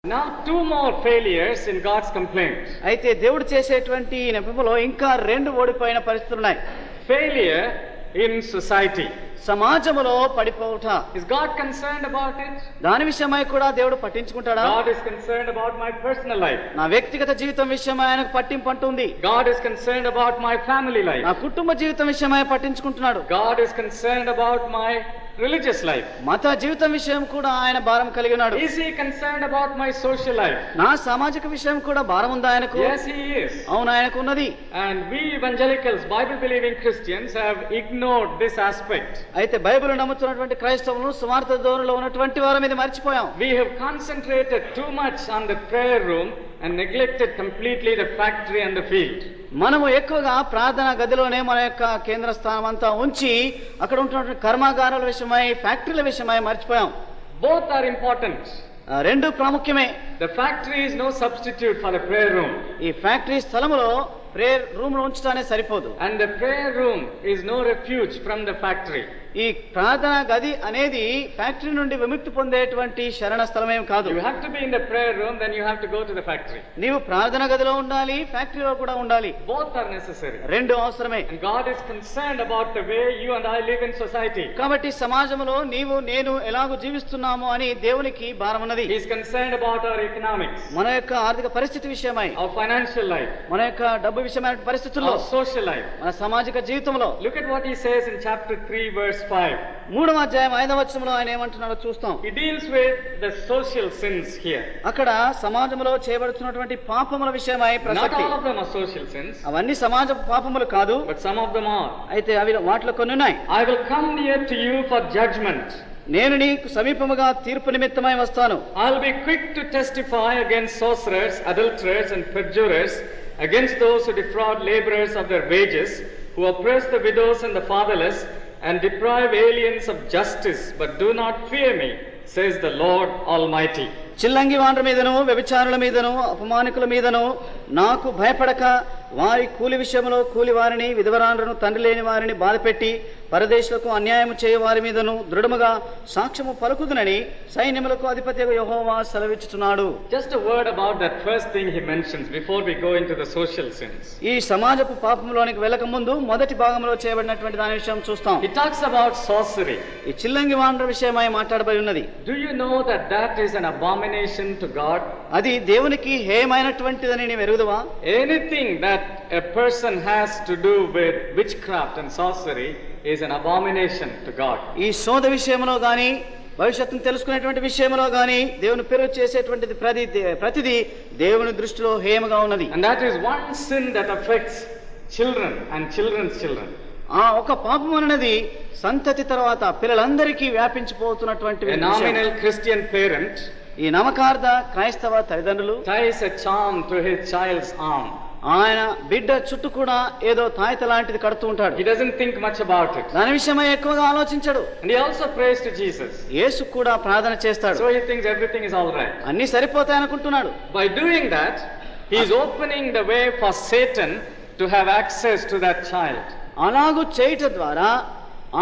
Now two more failures in God's complaint. అయితే దేవుడు చేసేటువంటి ఈ నెపంలో ఇంకా రెండు ఓడిపోయిన పరిస్థితులు ఉన్నాయి. Failure in society. సమాజంలో పడిపోవుట. Is God concerned about it? దాని విషయమై కూడా దేవుడు పట్టించుకుంటాడా? God is concerned about my personal life. నా వ్యక్తిగత జీవితం విషయమై ఆయనకు పట్టింపు అంటుంది. God is concerned about my family life. నా కుటుంబ జీవితం విషయమై పట్టించుకుంటున్నాడు. God is concerned about my religious life. మత జీవితం విషయం కూడా ఆయన భారం కలిగి ఉన్నాడు. Is he concerned about my social life? నా సామాజిక విషయం కూడా భారం ఉందా ఆయనకు? Yes, he is. అవును, ఆయనకు ఉన్నది. And we evangelicals, Bible believing Christians, have ignored this aspect. అయితే బైబిల్ నమ్ముతున్నటువంటి క్రైస్తవులు స్వార్థ ధోరణిలో ఉన్నటువంటి వారం ఇది మర్చిపోయాం. We have concentrated too much on the prayer room and neglected completely the factory and the field. మనము ఎక్కువగా ప్రార్థనా గదిలోనే మన యొక్క కేంద్ర స్థానం అంతా ఉంచి అక్కడ ఉంటున్నటువంటి కర్మాగారాల విషయమై ఫ్యాక్టరీల విషయమై మర్చిపోయాం. Both are important. రెండు ప్రాముఖ్యమే. The factory is no substitute for the prayer room. ఈ ఫ్యాక్టరీ స్థలములో ప్రేయర్ రూమ్ లో ఉంచడానే సరిపోదు. And the prayer room is no refuge from the factory. ఈ ప్రార్థనా గది అనేది ఫ్యాక్టరీ నుండి విముక్తి పొందేటువంటి శరణ స్థలమేం కాదు. You have to be in the prayer room, then you have to go to the factory. నీవు ప్రార్థనా గదిలో ఉండాలి, ఫ్యాక్టరీలో కూడా ఉండాలి. Both are necessary. రెండు అవసరమే. And God is concerned about the way you and I live in society. కాబట్టి సమాజంలో నీవు నేను ఎలాగో జీవిస్తున్నాము అని దేవునికి భారం ఉన్నది. He is concerned about our economics, మన యొక్క ఆర్థిక పరిస్థితి విషయమై, our financial life, మన యొక్క డబ్బు విషయమైన పరిస్థితుల్లో, our social life. మన సామాజిక జీవితంలో. Look at what he says in chapter 3 verse 5. 3వ అధ్యాయం 5వ వచనంలో ఆయన ఏమంటున్నాడో చూస్తాం. He deals with the social sins here. అక్కడ సమాజంలో చేయబడుతున్నటువంటి పాపముల విషయమై Not ప్రసక్తి. all of them are social sins, అవన్నీ సమాజ పాపములు కాదు, but some of them are. అయితే అవి వాటిలో కొన్ని ఉన్నాయి. I will come near to you for judgment. నేను నీకు సమీపముగా తీర్పు నిమిత్తమై వస్తాను. I'll be quick to testify against sorcerers, adulterers and perjurers, against those who defraud laborers of their wages, who oppress the widows and the fatherless, and deprive aliens of justice, but do not fear me, says the Lord Almighty. చిల్లంగి వాండ్ర మీదను వ్యభిచారుల మీదను అపమానికుల మీదను నాకు భయపడక వారి కూలి విషయంలో కూలి వారిని విధవరాండ్రను తండ్రి లేని వారిని బాధపెట్టి పరదేశులకు అన్యాయం చేయ వారి మీదను దృఢముగా సాక్ష్యము పలుకుదునని సైన్యములకు అధిపతి యెహోవా సెలవిచ్చుచున్నాడు. Just a word about that first thing he mentions before we go into the social sins. ఈ సమాజపు పాపంలోనికి వెళ్ళక ముందు మొదటి భాగంలో చేయబడినటువంటి దాని విషయం చూస్తాం. He talks about sorcery. ఈ చిల్లంగి వాండ్ర విషయమై మాట్లాడబడి ఉన్నది. Do you know that is an abomination to God? అది దేవునికి హేయమైనటువంటిదని నీవు ఎరుగుదువా? Anything that a person has to do with witchcraft and sorcery is an abomination to God. ఈ శోధ విషయంలో గాని భవిష్యత్తును తెలుసుకునేటువంటి విషయంలో గాని దేవుని పేరు చేసేటువంటిది ప్రతిదీ దేవుని దృష్టిలో హేయముగా ఉన్నది. And that is one sin that affects children and children's children. ఆ ఒక పాపం అనేది సంతతి తర్వాత పిల్లలందరికీ వ్యాపించిపోతున్నటువంటి A nominal Christian parent ఈ నమకార్థ క్రైస్తవ తల్లిదండ్రులు ties a charm to his child's arm. ఆయన బిడ్డ చుట్టూ కూడా ఏదో తాయిత లాంటిది కడుతూ ఉంటాడు. He doesn't think much about it. దాని విషయమై ఎక్కువగా ఆలోచించడు. And he also prays to Jesus. యేసు కూడా ప్రార్థన చేస్తాడు. So he thinks everything is all right. అన్ని సరిపోతాయి అనుకుంటున్నాడు. By doing that, he is opening the way for Satan to have access to that child. అలాగూ చేయటం ద్వారా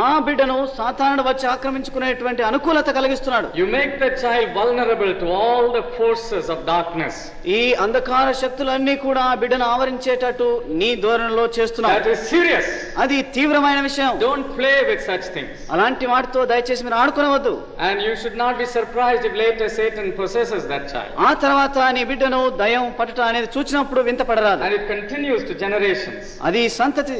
ఆ బిడ్డను సాతానుడు వచ్చి ఆక్రమించుకునేటువంటి అనుకూలత కలిగిస్తున్నాడు. You make the child vulnerable to all the forces of darkness. ఈ అంధకార శక్తులన్నీ కూడా ఆ బిడ్డను ఆవరించేటట్టు నీ ధోరణిలో చేస్తున్నావు. That is serious. అది తీవ్రమైన విషయం. Don't play with such things. అలాంటి వాటితో దయచేసి మీరు ఆడుకోవద్దు. And you should not be surprised if later Satan possesses that child. ఆ తర్వాత నీ బిడ్డను దయ్యం పట్టుట అనేది చూచినప్పుడు వింతపడరాదు. And it continues to generations. అది సంతతి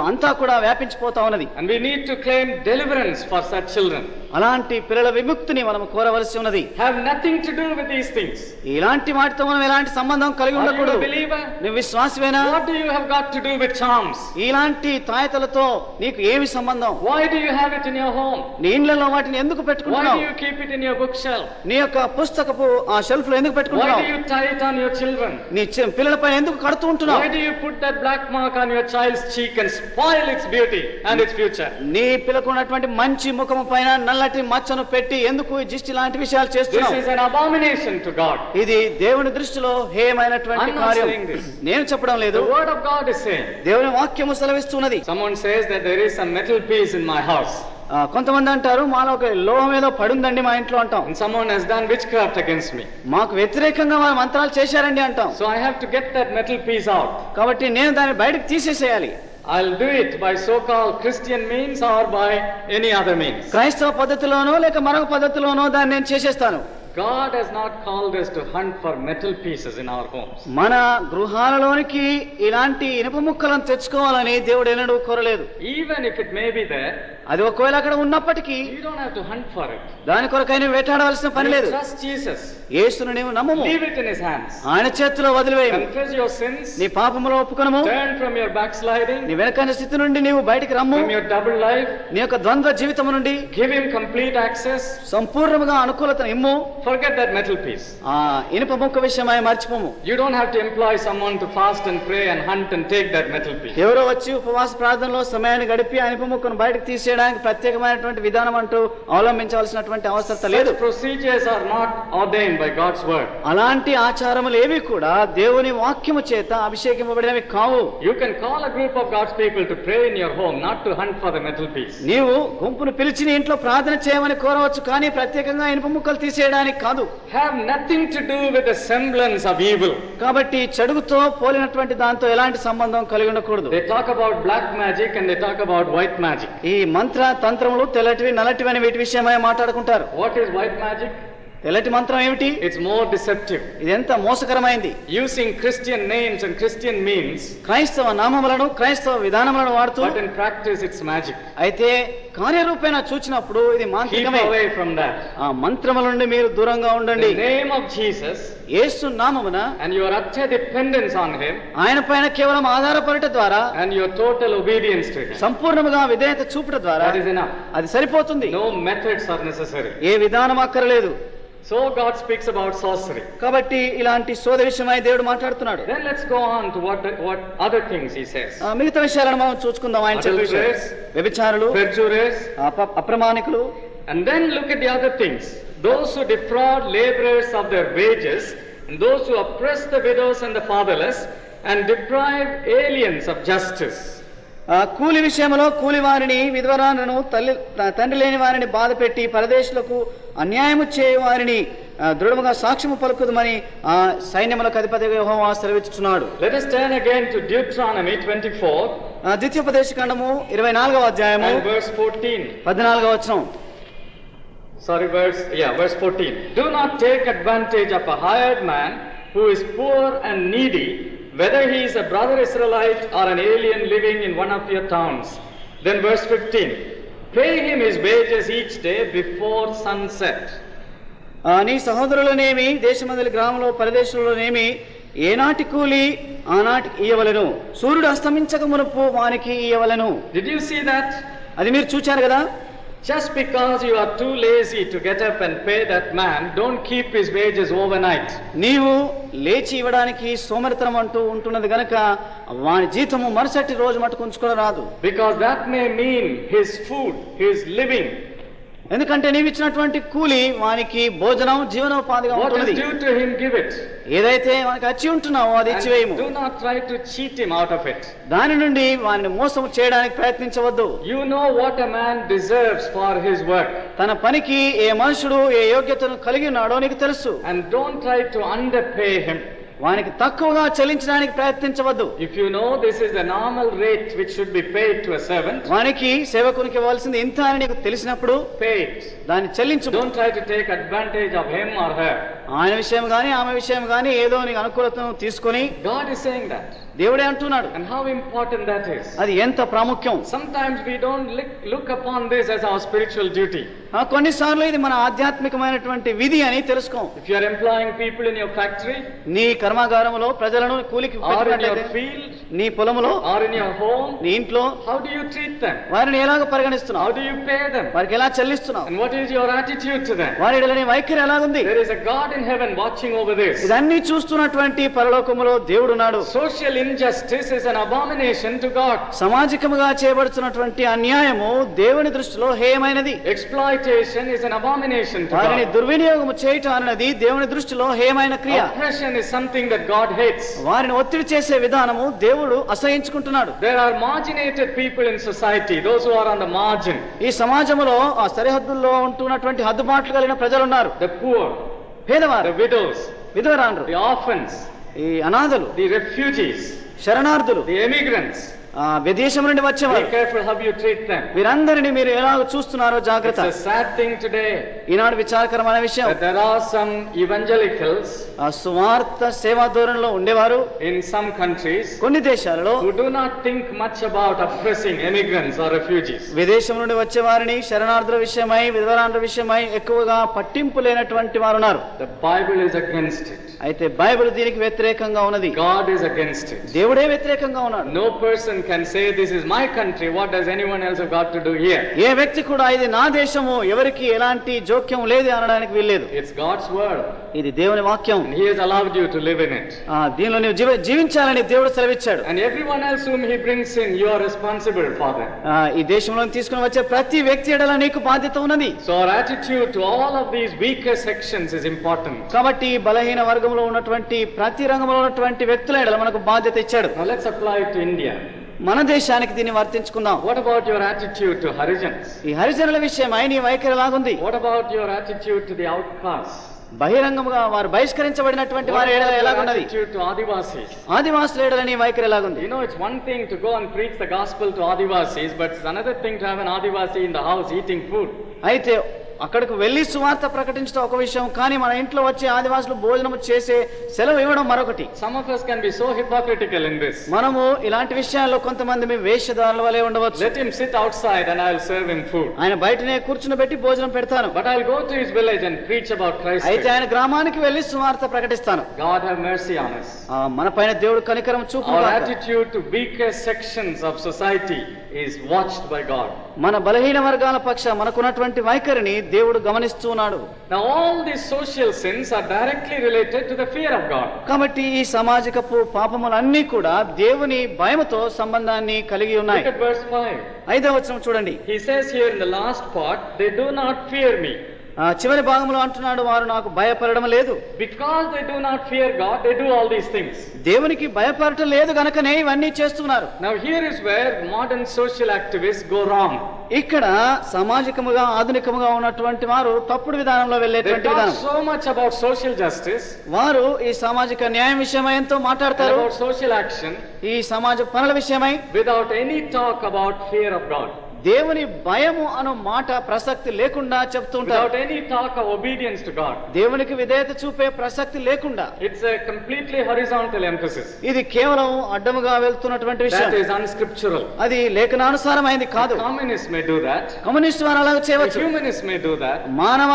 అంతా కూడా వ్యాపించిపోతా ఉన్నది. And we need to claim deliverance for such children. అలాంటి పిల్లల విముక్తిని మనం కోరవలసి ఉన్నది. Have nothing to do with these things. ఇలాంటి వాటితో మనం ఎలాంటి సంబంధం కలిగి Are you ఉండకూడదు. a believer? నువ్వు విశ్వాసమేనా? What do you have got to do with charms? ఇలాంటి తాయతలతో నీకు ఏమి సంబంధం? Why do you have it in your home? నీ ఇండ్లలో వాటిని ఎందుకు Why do పెట్టుకుంటున్నావు? you keep it in your bookshelf? నీ యొక్క పుస్తకపు ఆ షెల్ఫ్ లో ఎందుకు Why పెట్టుకుంటున్నావు? do you tie it on your children? నీ పిల్లలపైన ఎందుకు కడుతూ ఉంటున్నావు? Why do you put that black mark on your child's cheek and spoil its beauty and its future? నీ పిల్లకు ఉన్నటువంటి మంచి ముఖము పైన నల్లటి మచ్చను పెట్టి ఎందుకు ఈ దిష్టి లాంటి విషయాలు This చేస్తున్నావు? is an abomination to God. ఇది దేవుని దృష్టిలో హేయమైనటువంటి I'm not కార్యం. saying this. నేను చెప్పడం లేదు, The word of God is saying. దేవుని వాక్యము సెలవిస్తున్నది. Someone says that there is some metal piece in my house. కొంతమంది అంటారు మాలో ఒక లోహం ఏదో పడుందండి మా ఇంట్లో అంటాం. And someone has done witchcraft against me. మాకు వ్యతిరేకంగా వారు మంత్రాలు చేశారండి అంటాం. So I have to get that metal piece out. కాబట్టి నేను దాన్ని బయటకు తీసేసేయాలి. I'll do it by so-called Christian means or by any other means. క్రైస్తవ పద్ధతిలోనో లేక మరొక పద్ధతిలోనో దాన్ని నేను చేసేస్తాను. God has not called us to hunt for metal pieces in our homes. మన గృహాలలోనికి ఇలాంటి ఇనుప ముక్కలను తెచ్చుకోవాలని దేవుడు ఎన్నడూ కోరలేదు. Even if it may be there, అది ఒకవేళ అక్కడ ఉన్నప్పటికీ you don't have to hunt for it. దాని కొరకై నువ్వు వేటాడవలసిన పని లేదు. Trust Jesus. యేసును నీవు నమ్ముము. Leave it in his hands. ఆయన చేతిలో వదిలివేయు. Confess your sins. నీ పాపములు ఒప్పుకొనుము. Turn from your backsliding. నీ వెనకని స్థితి నుండి నీవు బయటికి రమ్ము. From your double life. నీ యొక్క ద్వంద్వ జీవితము నుండి Give him complete access. సంపూర్ణముగా అనుకూలతను ఇమ్ము. Forget that metal piece. ఇనుప ముక్క విషయమై మర్చిపోము. You don't have to employ someone to fast and pray and hunt and take that metal piece. ఎవరో వచ్చి ఉపవాస ప్రార్థనలో సమయాన్ని గడిపి ఆ ఇనుప ముక్కను బయటకు తీసేయడానికి ప్రత్యేకమైనటువంటి విధానం అంటూ అవలంబించవలసినటువంటి అవసరం లేదు. Such procedures are not ordained by God's word. అలాంటి ఆచారములు ఏవి కూడా దేవుని వాక్యము చేత అభిషేకింపబడినవి కావు. You can call a group of God's people to pray in your home, not to hunt for the metal piece. నీవు గుంపును పిలిచి నీ ఇంట్లో ప్రార్థన చేయమని కోరవచ్చు, కానీ ప్రత్యేకంగా ఇనుప ముక్కలు తీసేయడానికి కాదు. Have nothing to do with the semblance of evil. కాబట్టి చెడుగుతో పోలినటువంటి దాంతో ఎలాంటి సంబంధం కలిగి ఉండకూడదు. They talk about black magic and they talk about white magic. ఈ మంత్ర తంత్రములు తెల్లటివి నల్లటివి అని వీటి విషయమై మాట్లాడుకుంటారు. What is white magic? తెల్లటి మంత్రం ఏమిటి? It's more deceptive. ఇది ఎంత మోసకరమైంది. Using Christian names and Christian means, క్రైస్తవ నామములను క్రైస్తవ విధానములను వాడుతూ, but in practice it's magic. అయితే కార్యరూపేణ చూచినప్పుడు ఇది మాంత్రికమే. Keep away from that. ఆ మంత్రముల నుండి మీరు దూరంగా ఉండండి. The name of Jesus, యేసు నామమున, and your utter dependence on him, ఆయన పైన కేవలం ఆధారపడట ద్వారా, and your total obedience to him, సంపూర్ణముగా విధేయత చూపుట ద్వారా, that is enough. అది సరిపోతుంది. No methods are necessary. ఏ విధానం అక్కర్లేదు. So God speaks about sorcery. కాబట్టి ఇలాంటి శోధ విషయమై దేవుడు మాట్లాడుతున్నాడు. Then let's go on to what other things he says. మిగతా విషయాలను మనం చూసుకుందాం. ఆయన చెప్పే వ్యభిచారులు, perjurers, అప్రమాణికులు. And then look at the other things. Those who defraud laborers of their wages, and those who oppress the widows and the fatherless, and deprive aliens of justice. కూలి విషయంలో కూలి వారిని, విధవరాలను, తండ్రి లేని వారిని బాధపెట్టి పరదేశులకు అన్యాయము చేయు వారిని దృఢముగా సాక్ష్యము పలుకుదమని సైన్యములకు అధిపతిగా యెహోవా సెలవిచ్చుచున్నాడు. Let us turn again to Deuteronomy 24. ద్వితీయోపదేశకాండము 24వ అధ్యాయము verse 14. 14వ వచనం. Verse 14. Do not take advantage of a hired man who is poor and needy, whether he is a brother Israelite or an alien living in one of your towns. Then verse 15. Pay him his wages each day before sunset. నీ సహోదరులనేమి, దేశమందలి గ్రామంలో పరదేశులనేమి ఏనాటి కూలి ఆనాటికి ఇయ్యవలెను, సూర్యుడు అస్తమించక మునుపు వానికి ఇయ్యవలెను. Did you see that? అది మీరు చూచారు కదా. Just because you are too lazy to get up and pay that man, don't keep his wages overnight. నీవు లేచి ఇవ్వడానికి సోమరితనం అంటూ ఉంటున్నది గనక వాని జీతము మరుసటి రోజు మటుకు ఉంచుకొని రాదు. Because that may mean his food, his living. ఎందుకంటే నీవు ఇచ్చినటువంటి కూలి వానికి భోజనం, జీవనోపాధిగా ఉంటుంది. What is due to him, give it. ఏదైతే వానికి వచ్చి ఉంటున్నావో అది ఇచ్చివేయము. Do not try to cheat him out of it. దాని నుండి వారిని మోసం చేయడానికి ప్రయత్నించవద్దు. You know what a man deserves for his work. తన పనికి ఏ మనుషుడు ఏ యోగ్యతను కలిగి ఉన్నాడో నీకు తెలుసు. And don't try to underpay him. వానికి తక్కువగా చెల్లించడానికి ప్రయత్నించవద్దు. If you know this is the normal rate which should be paid to a servant, వానికి సేవకునికి ఇవ్వాల్సింది ఇంత అని నీకు తెలిసినప్పుడు pay it. దాన్ని చెల్లించు. Don't try to take advantage of him or her. ఆయన విషయం గాని ఆమె విషయం గాని ఏదో నీకు అనుకూలతను తీసుకొని, God is saying that. దేవుడే అంటున్నాడు. And how important that is. అది ఎంత ప్రాముఖ్యం. Sometimes we don't look upon this as our spiritual duty. కొన్నిసార్లు ఇది మన ఆధ్యాత్మికమైనటువంటి విధి అని తెలుసుకోం. If you are employing people in your factory, నీ కర్మాగారములో ప్రజలను కూలికి or in your field, నీ పొలములో, or in your home, నీ ఇంట్లో, how do you treat them? వారిని ఎలాగ పరిగణిస్తున్నావు? How do you pay them? వారికి ఎలా చెల్లిస్తున్నావు? And what is your attitude to them? వారి ఎడల నీ వైఖరి ఎలాగుంది? There is a God in heaven watching over this. ఇదన్నీ చూస్తున్నటువంటి పరలోకములో దేవుడు ఉన్నాడు. Social injustice is an abomination to God. సామాజికముగా చేయబడుతున్నటువంటి అన్యాయము దేవుని దృష్టిలో హేయమైనది. Exploitation is an abomination to వారిని God. దుర్వినియోగము చేయటం అన్నది దేవుని దృష్టిలో హేయమైన క్రియ. Oppression is something that God hates. వారిని ఒత్తిడి చేసే విధానము దేవుడు దేవుడు అసహించుకుంటున్నాడు. There are marginated people in society, those who are on the margin. ఈ సమాజంలో ఆ సరిహద్దుల్లో ఉంటున్నటువంటి హద్దుబాట్లు కలిగిన ప్రజలు ఉన్నారు. The poor, పేదవారు, the widows, విధవరాండ్రు, the orphans, ఈ అనాథలు, the refugees, శరణార్థులు, the immigrants. విదేశం నుండి వచ్చేవారు. Be careful how you treat them. వీరందరినీ మీరు ఎలా చూస్తున్నారో జాగ్రత్త. It's a sad thing today. ఈనాడు విచారకరమైన విషయం. There are some evangelicals, సువార్త సేవా ధోరణిలో ఉండేవారు in some countries, కొన్ని దేశాలలో, who do not think much about oppressing immigrants or refugees. విదేశం నుండి వచ్చే వారిని, శరణార్థుల విషయమై, విధవరాండ్రుల విషయమై ఎక్కువగా పట్టింపు లేనటువంటి వారు ఉన్నారు. The Bible is against it. అయితే బైబిల్ దీనికి వ్యతిరేకంగా ఉన్నది. God is against it. దేవుడే వ్యతిరేకంగా ఉన్నాడు. No person can say this is my country, what does anyone else have got to do here? ఏ వ్యక్తి కూడా ఇది నా దేశము, ఎవరికి ఎలాంటి జోక్యం లేదు అనడానికి వీల్లేదు. It's God's word. ఇది దేవుని వాక్యం. And he has allowed you to live in it. దీనిలో నీవు జీవించాలని దేవుడు సెలవిచ్చాడు. And everyone else whom he brings in, you are responsible for them. ఈ దేశంలో తీసుకుని వచ్చే ప్రతి వ్యక్తి ఎడల నీకు బాధ్యత ఉన్నది. So our attitude to all of these weaker sections is important. కాబట్టి బలహీన వర్గంలో ఉన్నటువంటి ప్రతి రంగంలో ఉన్నటువంటి వ్యక్తుల ఎడల మనకు బాధ్యత ఇచ్చాడు. Now let's apply it to India. మన దేశానికి దీన్ని వర్తించుకుందాం. What about your attitude to Harijans? ఈ హరిజనుల విషయమై నీ వైఖరి ఎలాగుంది? What about your attitude to the outcasts? బహిరంగంగా వారు బహిష్కరించబడినటువంటి వారి ఎడల ఎలాగున్నది? Attitude to Adivasis. ఆదివాసుల ఎడల నీ వైఖరి ఎలాగుంది? You know, it's one thing to go and preach the gospel to Adivasis, but it's another thing to have an Adivasi in the house eating food. అయితే అక్కడికి వెళ్లి సువార్త ప్రకటించడం ఒక విషయం, కానీ మన ఇంట్లో వచ్చే ఆదివాసులు భోజనం చేసే సెలవు ఇవ్వడం మరొకటి. Some of us can be so hypocritical in this. మనము ఇలాంటి విషయాల్లో కొంతమంది వేషధారుల వలె ఉండవచ్చు. Let him sit outside and I'll serve him food. ఆయన బయటనే కూర్చుని భోజనం పెడతాను. But I'll go to his village and preach about Christ. అయితే ఆయన గ్రామానికి వెళ్లి సువార్త ప్రకటిస్తాను. God have mercy on us. మన పైన దేవుడు కనికరం చూపు. Our attitude to weaker sections of society is watched by God. మన బలహీన వర్గాల పక్ష మనకున్నటువంటి వైఖరిని దేవుడు గమనిస్తున్నాడు. Now all these social sins are directly related to the fear of God. కాబట్టి ఈ సామాజికపు పాపములన్నీ కూడా దేవుని భయముతో సంబంధాన్ని కలిగి ఉన్నాయి. Look at verse 5. 5వ వచనం చూడండి. He says here in the last part, they do not fear me. చివరి భాగంలో అంటున్నాడు, వారు నాకు భయపడడం లేదు. Because they do not fear God, they do all these things. దేవునికి భయపడటం లేదు గనుకనే ఇవన్నీ చేస్తున్నారు. Now here is where modern social activists go wrong. ఇక్కడ సామాజికముగా ఆధునికముగా ఉన్నటువంటి వారు తప్పుడు విధానంలో వెళ్ళేటువంటి విధానం. They talk so much about social justice. వారు ఈ సామాజిక న్యాయం విషయమై ఎంతో మాట్లాడతారు. About social action. ఈ సమాజ పనుల విషయమై. Without any talk about fear of God. దేవుని భయము అను మాట ప్రసక్తి లేకుండా చెప్తూ ఉంటారు. Without any talk of obedience to God. దేవునికి విధేయత చూపే ప్రసక్తి లేకుండా. It's a completely horizontal emphasis. ఇది కేవలం అడ్డముగా వెళ్తున్నటువంటి విషయం. That is unscriptural. అది లేఖనానుసారమైంది కాదు. Communists may do that. Communist వారు అలా చేయవచ్చు. Humanists may do that. మానవ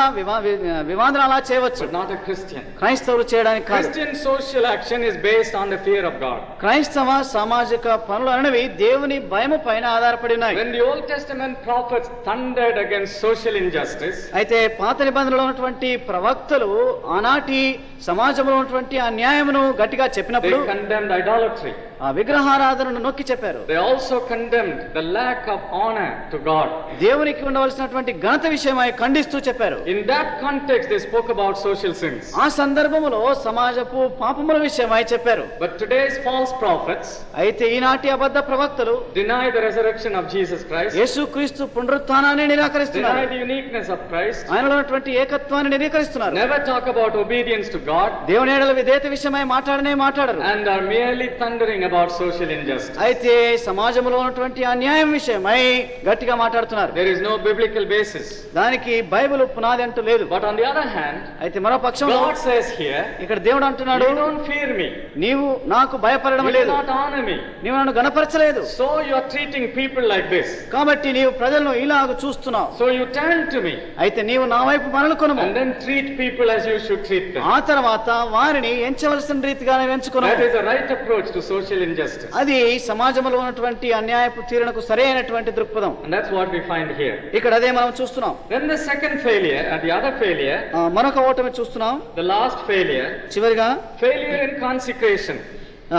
వివాదం అలా చేయవచ్చు. But not a Christian. క్రైస్తవులు చేయడానికి కాదు. Christian social action is based on the fear of God. క్రైస్తవ సామాజిక పనులు అనేవి దేవుని భయము పైన ఆధారపడి ఉన్నాయి. When the Old Testament prophets thundered against social injustice, అయితే పాత నిబంధనలో ఉన్నటువంటి ప్రవక్తలు ఆనాటి సమాజంలో ఉన్నటువంటి అన్యాయమును గట్టిగా చెప్పినప్పుడు they condemned idolatry. ఆ విగ్రహారాధనను నొక్కి చెప్పారు. They also condemned the lack of honor to God. దేవునికి ఉండవలసినటువంటి ఘనత విషయమై ఖండిస్తూ చెప్పారు. In that context they spoke about social sins. ఆ సందర్భములో సమాజపు పాపముల విషయమై చెప్పారు. But today's false prophets అయితే ఈనాటి అబద్ధ ప్రవక్తలు deny the resurrection of Jesus Christ. యేసుక్రీస్తు పునరుత్థానాన్ని నిరాకరిస్తున్నారు. Deny the uniqueness of Christ. ఆయనలో ఉన్నటువంటి ఏకత్వాన్ని నిరాకరిస్తున్నారు. Never talk about obedience to God. దేవుని యెడల విధేయత విషయమై మాట్లాడరు. And are merely thundering about social injustice. అయితే సమాజంలో ఉన్నటువంటి అన్యాయం విషయమై గట్టిగా మాట్లాడుతున్నారు. There is no biblical basis. దానికి బైబిల్ పునాది అంటూ లేదు. But on the other hand, అయితే మరో పక్షంలో God says here, ఇక్కడ దేవుడు అంటున్నాడు, you don't fear me. నీవు నాకు భయపడడం You లేదు. do not honor me. నీవు నన్ను గణపరచలేదు. So you are treating people like this. కాబట్టి నీవు ప్రజలను ఇలాగ చూస్తున్నావు. So you turn to me. అయితే నీవు నా వైపు మరలుకొనుము. And then treat people as you should treat them. ఆ తర్వాత వారిని ఎంచవలసిన రీతిగానే ఎంచుకొను. That is the right approach to social injustice. అది సమాజంలో ఉన్నటువంటి అన్యాయపు తీరునకు సరైనటువంటి దృక్పథం. And that's what we find here. ఇక్కడ అదే మనం చూస్తున్నాం. Then the second failure, and the other failure, మరొక ఓటమి చూస్తున్నాం. the last failure, చివరిగా failure in consecration.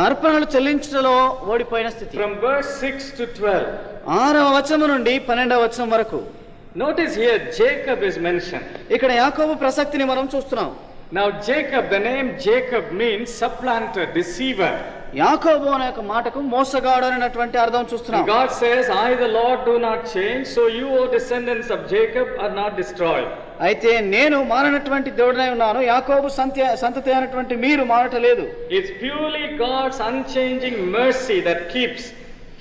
అర్పణలు చెల్లించడంలో ఓడిపోయిన స్థితి. From verse 6 to 12. 6వ వచనం నుండి 12వ వచనం వరకు. Notice here Jacob is mentioned. ఇక్కడ యాకోబు ప్రసక్తిని మనం చూస్తున్నాం. Now Jacob, the name Jacob means supplanter, deceiver. యాకోబు అనే ఒక మాటకు మోసగాడు అనేటువంటి అర్థం చూస్తున్నాం. God says, I the Lord do not change, so you, O descendants of Jacob, are not destroyed. అయితే నేను మారనటువంటి దేవుడినై ఉన్నాను, యాకోబు సంతతి అయినటువంటి మీరు మారటలేదు. It's purely God's unchanging mercy that keeps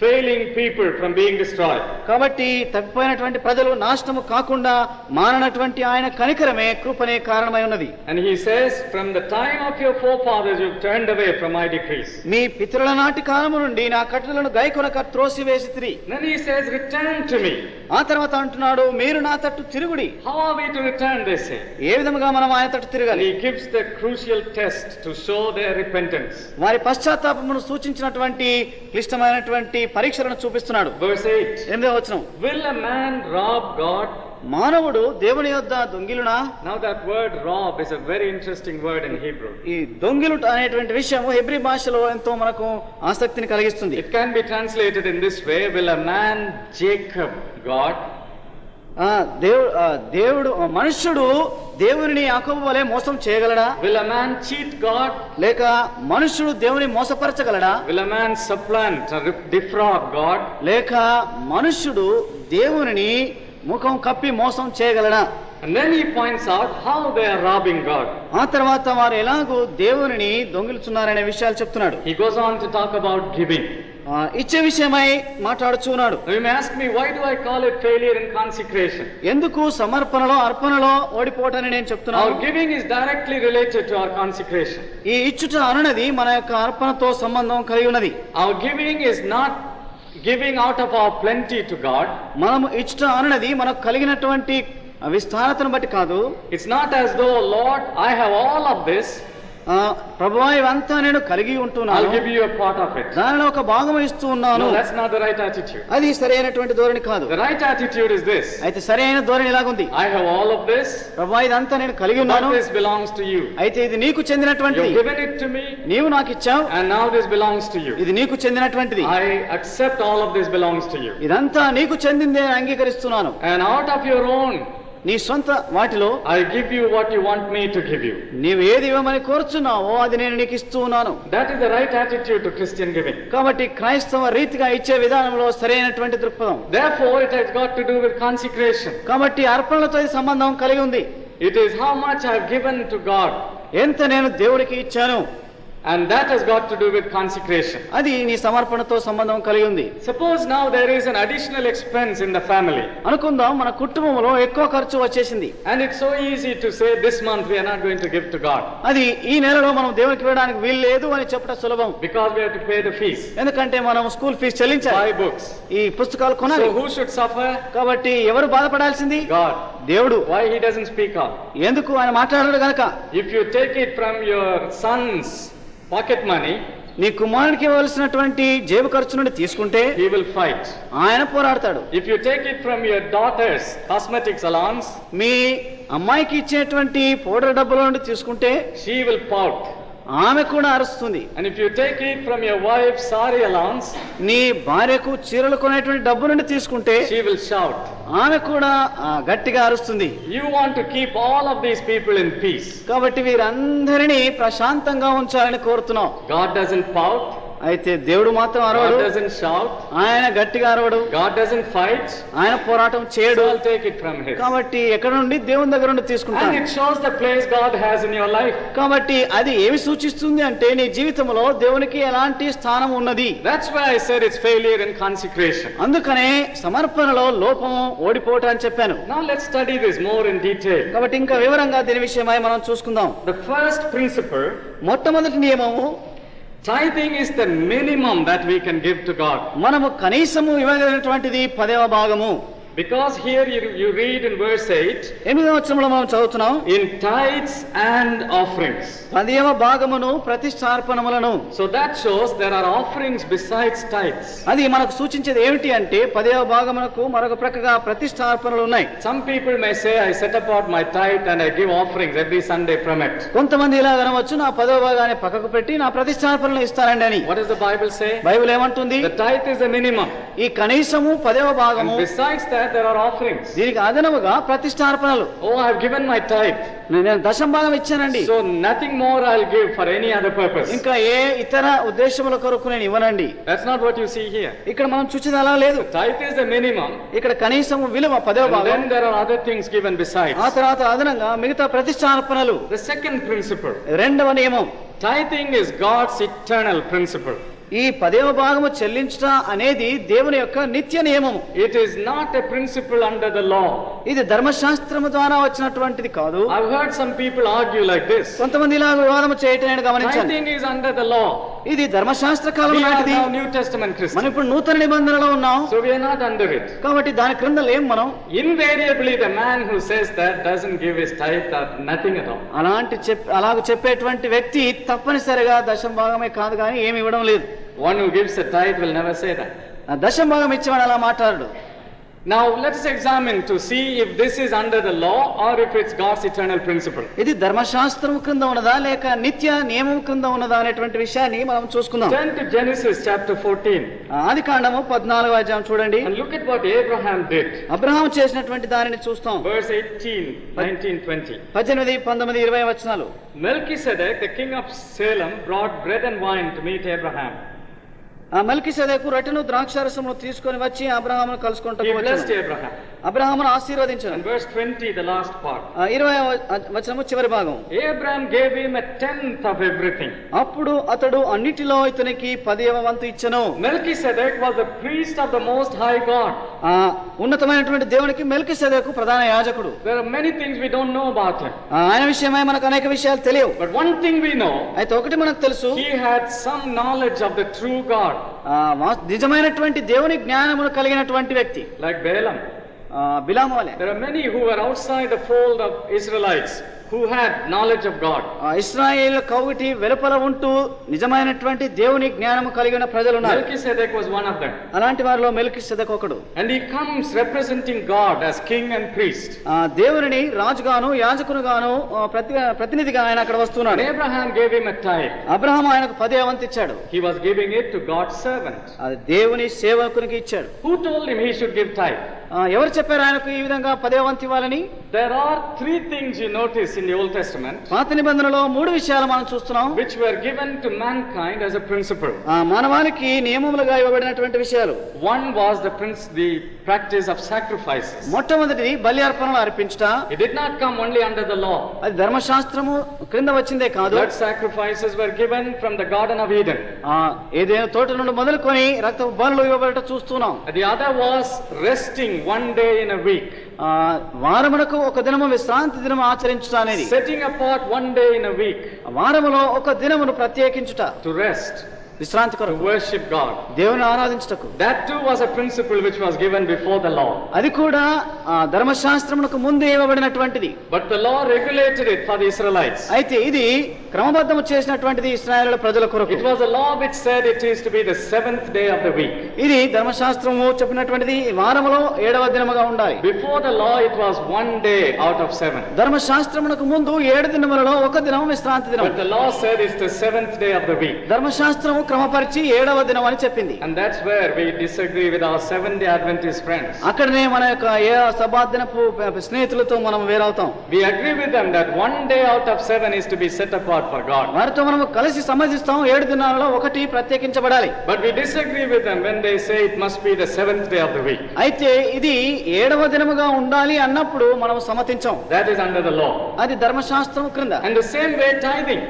failing people from being destroyed. కాబట్టి తప్పిపోయినటువంటి ప్రజలు నాశనము కాకుండా మారనటువంటి ఆయన కనికరమే కృపనే కారణమై ఉన్నది. And he says, from the time of your forefathers you have turned away from my decrees. మీ పితరుల నాటి కాలము నుండి నా కట్టడలను గైకొనక త్రోసివేసితిరి. Then he says, return to me. ఆ తర్వాత అంటున్నాడు, మీరు నా తట్టు తిరుగుడి. How are we to return, they say? ఏ విధముగా మనం ఆయన తట్టు తిరగాలి? He gives the crucial test to show their repentance. వారి పశ్చాత్తాపమును సూచించినటువంటి క్లిష్టమైనటువంటి పరీక్షలను చూపిస్తున్నాడు. Verse 8. 8వ వచనం. Will a man rob God? మానవుడు దేవుని యొద్ద దొంగిలునా? Now that word rob is a very interesting word in Hebrew. ఈ దొంగిలుట అనేటువంటి విషయం హెబ్రీ భాషలో ఎంతో మనకు ఆసక్తిని కలిగిస్తుంది. It can be translated in this way, will a man Jacob God? దేవుడు మనుష్యుడు దేవుని యాకోబు వలె మోసం చేయగలడా? Will a man cheat God? లేక మనుష్యుడు దేవుని మోసపరచగలడా? Will a man supplant or defraud God? లేక మనుష్యుడు దేవుని ముఖం కప్పి మోసం చేయగలడా? And then he points out how they are robbing God. ఆ తర్వాత వారు ఎలాగో దేవుని దొంగిలుచున్నారనే విషయాలు చెప్తున్నాడు. He goes on to talk about giving. ఇచ్చే విషయమై మాట్లాడుచున్నాడు. You may ask me, why do I call it failure in consecration? ఎందుకు సమర్పణలో అర్పణలో ఓడిపోవటాన్ని నేను చెప్తున్నాను? Our giving is directly related to our consecration. ఈ ఇచ్చుట అనునది మన యొక్క అర్పణతో సంబంధం కలిగి ఉన్నది. Our giving is not giving out of our plenty to God. మనము ఇచ్చుట అనునది మనకు కలిగినటువంటి విస్తారతను బట్టి కాదు. It's not as though, Lord, I have all of this, ప్రభువా ఇవంతా నేను కలిగి ఉంటున్నాను, I'll give you a part of it. దానిలో ఒక భాగం ఇస్తూ ఉన్నాను. No, that's not the right attitude. అది సరైనటువంటి ధోరణి కాదు. The right attitude is this. అయితే సరైన ధోరణి ఇలాగుంది. I have all of this, ప్రభువా ఇదంతా నేను కలిగి but ఉన్నాను, this belongs to you. అయితే ఇది నీకు చెందినటువంటిది. You've given it to me, నీవు నాకు ఇచ్చావు, and now this belongs to you. ఇది నీకు చెందినటువంటిది. I accept all of this belongs to you. ఇదంతా నీకు చెందిందే అంగీకరిస్తున్నాను. And out of your own, నీ సొంత వాటిలో I give you what you want me to give you. నీవు ఏది ఇవ్వమని కోరుచున్నావో అది నేను నీకు ఇస్తూ ఉన్నాను. That is the right attitude to Christian giving. కాబట్టి క్రైస్తవ రీతిగా ఇచ్చే విధానంలో సరైనటువంటి దృక్పథం. Therefore, it has got to do with consecration. కాబట్టి అర్పణలతో ఇది సంబంధం కలిగి ఉంది. It is how much I have given to God. ఎంత నేను దేవుడికి ఇచ్చాను, and that has got to do with consecration. అది నీ సమర్పణతో సంబంధం కలిగి ఉంది. Suppose now there is an additional expense in the family. అనుకుందాం మన కుటుంబంలో ఎక్కువ ఖర్చు వచ్చేసింది. And it's so easy to say, this month we are not going to give to God. అది ఈ నెలలో మనం దేవునికి ఇవ్వడానికి వీలు లేదు అని చెప్పడం సులభం. Because we have to pay the fees. ఎందుకంటే మనం స్కూల్ ఫీజు చెల్లించాలి, buy books. ఈ పుస్తకాలు కొనాలి. So who should suffer? కాబట్టి ఎవరు బాధపడాల్సింది? God. దేవుడు. Why he doesn't speak up? ఎందుకు ఆయన మాట్లాడడు గనక. If you take it from your son's pocket money, నీ కుమారుడికి ఇవ్వాల్సినటువంటి జేబు ఖర్చు నుండి తీసుకుంటే he will fight. ఆయన పోరాడతాడు. If you take it from your daughter's cosmetics allowance, మీ అమ్మాయికి ఇచ్చేటువంటి పౌడర్ డబ్బుల నుండి తీసుకుంటే she will pout. ఆమె కూడా అరుస్తుంది. And if you take it from your wife's saree allowance, నీ భార్యకు చీరలు కొనేటువంటి డబ్బు నుండి తీసుకుంటే she will shout. ఆమె కూడా గట్టిగా అరుస్తుంది. You want to keep all of these people in peace. కాబట్టి వీరందరినీ ప్రశాంతంగా ఉంచాలని కోరుతున్నావు. God doesn't pout. అయితే దేవుడు మాత్రం అరవడు. God doesn't shout. ఆయన గట్టిగా అరవడు. God doesn't fight. ఆయన పోరాటం చేయడు. So I'll take it from him. కాబట్టి ఎక్కడ నుండి దేవుని దగ్గర నుండి తీసుకుంటాను. And it shows the place God has in your life. కాబట్టి అది ఏమి సూచిస్తుంది అంటే నీ జీవితంలో దేవునికి ఎలాంటి స్థానం ఉన్నది. That's why I said it's failure in consecration. అందుకనే సమర్పణలో లోపం ఓడిపోవటం అని చెప్పాను. Now let's study this more in detail. కాబట్టి ఇంకా వివరంగా దీని విషయమై మనం చూసుకుందాం. The first principle, మొట్టమొదటి నియమము, tithing is the minimum that we can give to God. మనము కనీసము ఇవ్వగలిగినటువంటిది 10వ భాగము. Because here you read in verse 8, 8వ వచనంలో మనం చదువుతున్నాం, in tithes and offerings. 10వ భాగమును ప్రతిష్ఠార్పణములను. So that shows there are offerings besides tithes. అది మనకు సూచించేది ఏమిటి అంటే 10వ భాగమునకు మరొక ప్రక్కగా ప్రతిష్ఠార్పణలు ఉన్నాయి. Some people may say, I set apart my tithe and I give offerings every Sunday from it. కొంతమంది ఇలా అనవచ్చు, నా 10వ భాగాన్ని పక్కకు పెట్టి నా ప్రతిష్ఠార్పణలు ఇస్తానండి అని. What does the Bible say? Bible ఏమంటుంది? The tithe is a minimum. ఈ కనీసము 10వ భాగము. And besides that, that, there are offerings. దీనికి అదనముగా ప్రతిష్టార్పణలు. Oh, I have given my tithe. నేను దశమ భాగం ఇచ్చానండి. So nothing more I'll give for any other purpose. ఇంకా ఏ ఇతర ఉద్దేశముల కొరకు నేను ఇవ్వనండి. That's not what you see here. ఇక్కడ మనం చూసేది అలా లేదు. Tithe is the minimum. ఇక్కడ కనీసం విలువ 10వ భాగం. Then there are other things given besides. ఆ తర్వాత అదనంగా మిగతా ప్రతిష్టార్పణలు. The second principle. రెండవ నియమం. Tithing is God's eternal principle. ఈ 10వ భాగము చెల్లించుట అనేది దేవుని యొక్క నిత్య నియమము. It is not a principle under the law. ఇది ధర్మశాస్త్రము ద్వారా వచ్చినటువంటిది కాదు. I've heard some people argue like this. కొంతమంది ఇలా వివాదం చేయటం నేను గమనించాను. Tithing is under the law. ఇది ధర్మశాస్త్ర కాలం లాంటిది. We are now New Testament Christians. మనం ఇప్పుడు నూతన నిబంధనలో ఉన్నాం. So we are not under it. కాబట్టి దాని క్రింద లేం మనం. Invariably the man who says that doesn't give his tithe or nothing at all. అలాగ చెప్పేటువంటి వ్యక్తి తప్పనిసరిగా దశమ భాగమే కాదు కానీ ఏమి ఇవ్వడం లేదు. One who gives a tithe will never say that. దశమ భాగం ఇచ్చేవాడు అలా మాట్లాడు. Now let us examine to see if this is under the law or if it's God's eternal principle. ఇది ధర్మశాస్త్రం కింద ఉన్నదా లేక నిత్య నియమం కింద ఉన్నదా అనేటువంటి విషయాన్ని మనం చూసుకుందాం. Turn to Genesis chapter 14. ఆదికాండము 14వ అధ్యాయం చూడండి. And look at what Abraham did. Abraham చేసినటువంటి దానిని చూస్తాం. Verse 18, 19, 20. 18, 19, 20 వచనాలు. Melchizedek, the king of Salem, brought bread and wine to meet Abraham. మెల్కీసెదెకు రొట్టెను ద్రాక్షారసమును తీసుకొని వచ్చి అబ్రహామును కలుసుకొనుటకు He blessed వచ్చాడు. Abraham. అబ్రహామును ఆశీర్వదించాడు. And verse 20, the last part. 20వ వచనము చివరి భాగం. Abraham gave him a tenth of everything. అప్పుడు అతడు అన్నిటిలో ఇతనికి 10వ వంతు ఇచ్చెను. Melchizedek was the priest of the Most High God. ఉన్నతమైనటువంటి దేవునికి మెల్కీసెదెకు ప్రధాన యాజకుడు. There are many things we don't know about him. ఆయన విషయమై మనకు అనేక విషయాలు తెలియవు. But one thing we know. అయితే ఒకటి మనకు తెలుసు. He had some knowledge of the true God. నిజమైనటువంటి దేవుని జ్ఞానమును కలిగినటువంటి వ్యక్తి. Like Balaam. బిలాము వలె. There are many who were outside the fold of Israelites who had knowledge of God. ఇశ్రాయేలు కౌగిటి వెలుపల ఉంటూ నిజమైనటువంటి దేవుని జ్ఞానము కలిగిన ప్రజలు ఉన్నారు. Melchizedek was one of them. అలాంటి వారిలో మెల్కీసెదెకు ఒకడు. And he comes representing God as king and priest. దేవుని రాజుగాను యాజకునిగాను ప్రతినిధిగా ఆయన అక్కడ వస్తున్నాడు. Abraham gave him a tithe. Abraham ఆయనకు 10వ వంతు ఇచ్చాడు. He was giving it to God's servant. అది దేవుని సేవకునికి ఇచ్చాడు. Who told him he should give tithe? ఎవరు చెప్పారు ఆయనకు ఈ విధంగా 10వ వంతు ఇవ్వాలని? There are three things you notice in the Old Testament. పాత నిబంధనలో 3 విషయాలు మనం చూస్తున్నాం. Which were given to mankind as a principle. మానవానికి నియమములుగా ఇవ్వబడినటువంటి విషయాలు. One was the practice of sacrifices. మొట్టమొదటిది బలి అర్పణలు అర్పించుట. It did not come only under the law. అది ధర్మశాస్త్రము క్రింద వచ్చిందే కాదు. Blood sacrifices were given from the Garden of Eden. ఏదైనా తోట నుండి మొదలుకొని రక్త బలులు ఇవ్వబడట చూస్తున్నాం. The other was resting one day in a week. వారమునకు ఒక దినము విశ్రాంతి దినము ఆచరించుట అనేది. Setting apart one day in a week. వారములో ఒక దినమును ప్రత్యేకించుట. To rest. విశ్రాంతి కొరకు. To worship God. దేవుని ఆరాధించుటకు. That too was a principle which was given before the law. అది కూడా ధర్మశాస్త్రమునకు ముందు ఇవ్వబడినటువంటిది. But the law regulated it for the Israelites. అయితే ఇది క్రమబద్ధము చేసినటువంటిది ఇశ్రాయేలు ప్రజల కొరకు. It was a law which said it is to be the 7th day of the week. ఇది ధర్మశాస్త్రము చెప్పినటువంటిది వారములో 7వ దినముగా ఉండాలి. Before the law it was one day out of 7. ధర్మశాస్త్రమునకు ముందు 7 దినములలో ఒక దినం విశ్రాంతి దినం. But the law said it's the 7th day of the week. ధర్మశాస్త్రము క్రమపరిచి 7వ దినం అని చెప్పింది. And that's where we disagree with our Seventh-day Adventist friends. అక్కడనే మన యొక్క సబాదినపు స్నేహితులతో మనం వేరవుతాం. We agree with them that one day out of 7 is to be set apart for God. వారితో మనం కలిసి సమ్మతిస్తాం 7 దినాలలో ఒకటి ప్రత్యేకించబడాలి. But we disagree with them when they say it must be the 7th day of the week. అయితే ఇది 7వ దినముగా ఉండాలి అన్నప్పుడు మనం సమ్మతించాం. That is under the law. అది ధర్మశాస్త్రం క్రింద. And the same way tithing.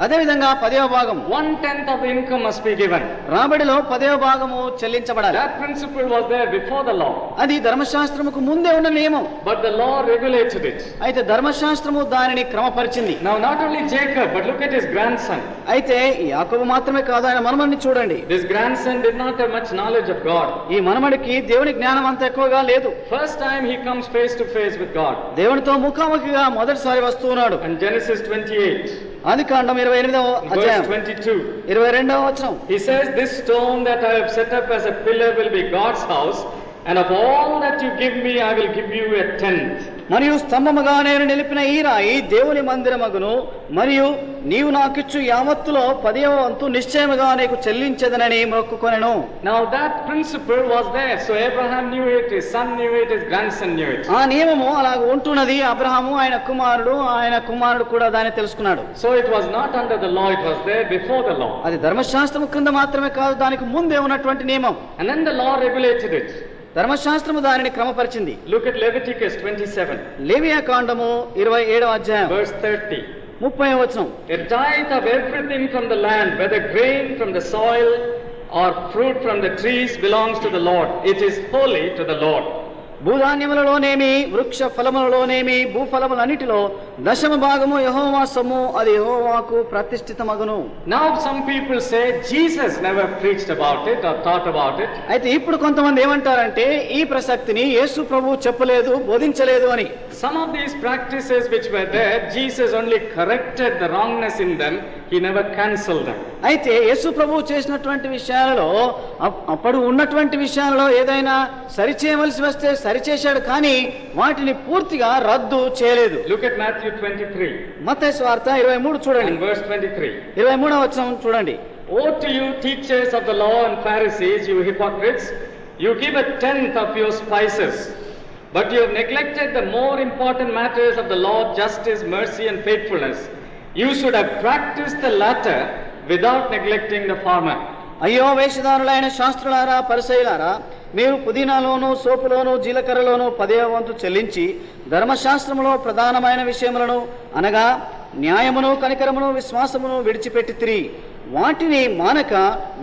అదే విధంగా 10వ భాగం 1/10 of the income must be given. రాబడిలో 10వ భాగము చెల్లించబడాలి. That principle was there before the law. అది ధర్మశాస్త్రముకు ముందే ఉన్న నియమం. But the law regulated it. అయితే ధర్మశాస్త్రము దానిని క్రమపరిచింది. Now not only Jacob but look at his grandson. అయితే యాకోబు మాత్రమే కాదు ఆయన మనమడిని చూడండి. This grandson did not have much knowledge of God. ఈ మనమడికి దేవుని జ్ఞానం అంత ఎక్కువగా లేదు. First time he comes face to face with God. దేవునితో ముఖాముఖిగా మొదటిసారి వస్తున్నాడు. And Genesis 28. ఆదికాండం 28వ అధ్యాయం 22. వచనం. He says, this stone that I have set up as a pillar will be God's house. and of all that you give me, I will give you a tenth. మరియు స్తంభముగా నేను నిలిపిన ఈ రాయి దేవుని మందిరమగును, మరియు నీవు నాకిచ్చు యావత్తులో 10వ వంతు నిశ్చయముగా నీకు చెల్లించదనని మొక్కుకొనెను. Now that principle was there, so Abraham knew it, his son knew it, his grandson knew it. ఆ నియమము అలాగ ఉంటున్నది. అబ్రహాము ఆయన కుమారుడు కూడా దాన్ని తెలుసుకున్నాడు. So it was not under the law, it was there before the law. అది ధర్మశాస్త్రము క్రింద మాత్రమే కాదు, దానికి ముందే ఉన్నటువంటి నియమం. And then the law regulated it. ధర్మశాస్త్రము దానిని క్రమపరిచింది. Look at Leviticus 27. లేవియా కాండము 27వ అధ్యాయం verse 30. 30వ వచనం. A tithe of everything from the land, whether grain from the soil or fruit from the trees, belongs to the Lord. It is holy to the Lord. భూధాన్యములలోనేమి వృక్ష ఫలములలోనేమి భూఫలములన్నిటిలో 10వ భాగము యెహోవా సొమ్ము, అది యెహోవాకు ప్రతిష్ఠితమగును. Now some people say Jesus never preached about it or taught about it. అయితే ఇప్పుడు కొంతమంది ఏమంటారంటే ఈ ప్రసక్తిని యేసు ప్రభువు చెప్పలేదు, బోధించలేదు అని. Some of these practices which were there, Jesus only corrected the wrongness in them, he never cancelled them. అయితే యేసు ప్రభువు చేసినటువంటి విషయాలలో అప్పుడు ఉన్నటువంటి విషయాలలో ఏదైనా సరిచేయవలసి వస్తే సరిచేశాడు, కానీ వాటిని పూర్తిగా రద్దు చేయలేదు. Look at Matthew 23. మత్తయి సువార్త 23 చూడండి. And verse 23. 23వ వచనం చూడండి. Woe to you, teachers of the law and Pharisees, you hypocrites! You give a tenth of your spices, but you have neglected the more important matters of the law, justice, mercy, and faithfulness. You should have practiced the latter without neglecting the former. అయ్యో వేషధారులైన శాస్త్రులారా, పరిసయ్యులారా, మీరు పుదీనాలోను సోపులోను జీలకర్రలోను 10వ వంతు చెల్లించి ధర్మశాస్త్రములో ప్రధానమైన విషయములను అనగా న్యాయమును, కనికరమును, విశ్వాసమును విడిచిపెట్టితిరి. వాటిని మానక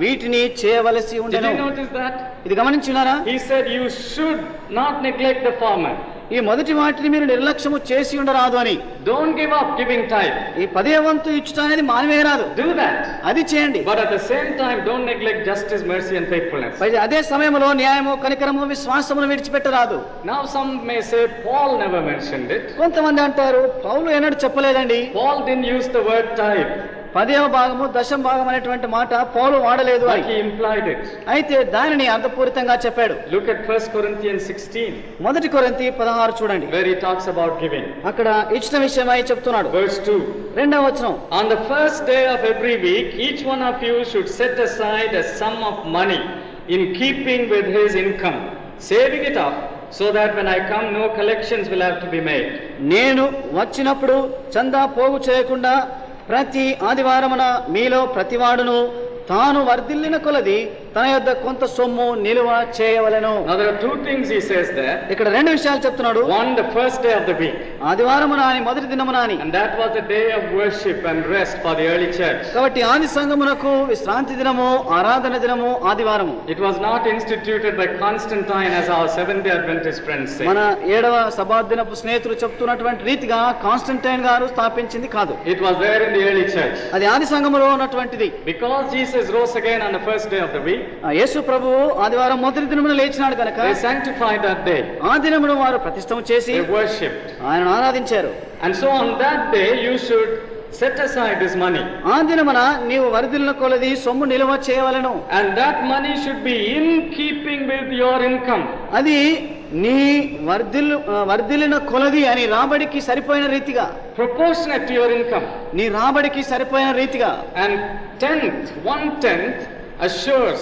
వీటిని చేయవలసి ఉండెను. Did you notice that? ఇది గమనించినారా? He said you should not neglect the former. ఈ మొదటి వాటిని మీరు నిర్లక్ష్యము చేసి ఉండరాదు అని. Don't give up giving tithe. ఈ 10వ వంతు ఇచ్చుట అనేది మానవేయరాదు. Do that. అది చేయండి. But at the same time, don't neglect justice, mercy, and faithfulness. అదే సమయంలో న్యాయము, కనికరము, విశ్వాసమును విడిచిపెట్టరాదు. Now some may say Paul never mentioned it. కొంతమంది అంటారు పౌలు ఎన్నడూ చెప్పలేదండి. Paul didn't use the word tithe. 10వ భాగము, 10వ భాగం అనేటువంటి మాట పౌలు వాడలేదు But అని. he implied it. అయితే దానిని అర్థపూరితంగా చెప్పాడు. Look at 1 Corinthians 16. 1 కొరింథీ 16 చూడండి. Where he talks about giving. అక్కడ ఇచ్చిన విషయమై చెప్తున్నాడు. Verse 2. 2వ వచనం. On the first day of every week, each one of you should set aside a sum of money in keeping with his income, saving it up, so that when I come, no collections will have to be made. నేను వచ్చినప్పుడు చందా పోగు చేయకుండా ప్రతి ఆదివారమున మీలో ప్రతివాడును తాను వర్ధిల్లిన కొలది తన యొద్ద కొంత సొమ్ము నిలువ చేయవలెను. Now there are two things he says there. ఇక్కడ 2 విషయాలు చెప్తున్నాడు. One, the first day of the week. ఆదివారమున అని, మొదటి దినమున అని. And that was the day of worship and rest for the early church. కాబట్టి ఆది సంఘమునకు విశ్రాంతి దినము, ఆరాధన దినము ఆదివారము. It was not instituted by Constantine as our Seventh-day Adventist friends say. మన 7వ సబాదినపు స్నేహితులు చెప్తున్నటువంటి రీతిగా కాన్స్టంటైన్ గారు స్థాపించింది కాదు. It was there in the early church. అది ఆది సంఘములో ఉన్నటువంటిది. Because Jesus rose again on the first day of the week, యేసు ప్రభువు ఆదివారం మొదటి దినమున లేచినాడు కనుక they sanctified that day. ఆ దినమును వారు ప్రతిష్టం చేసి They worshipped. ఆయనను ఆరాధించారు. And so on that day you should set aside this money. ఆ దినమున నీవు వర్ధిల్లిన కొలది సొమ్ము నిలువ చేయవలెను. And that money should be in keeping with your income. అది నీ వర్ధిల్లిన కొలది అని రాబడికి సరిపోయిన రీతిగా, proportionate to your income. నీ రాబడికి సరిపోయిన రీతిగా. And 1/10 assures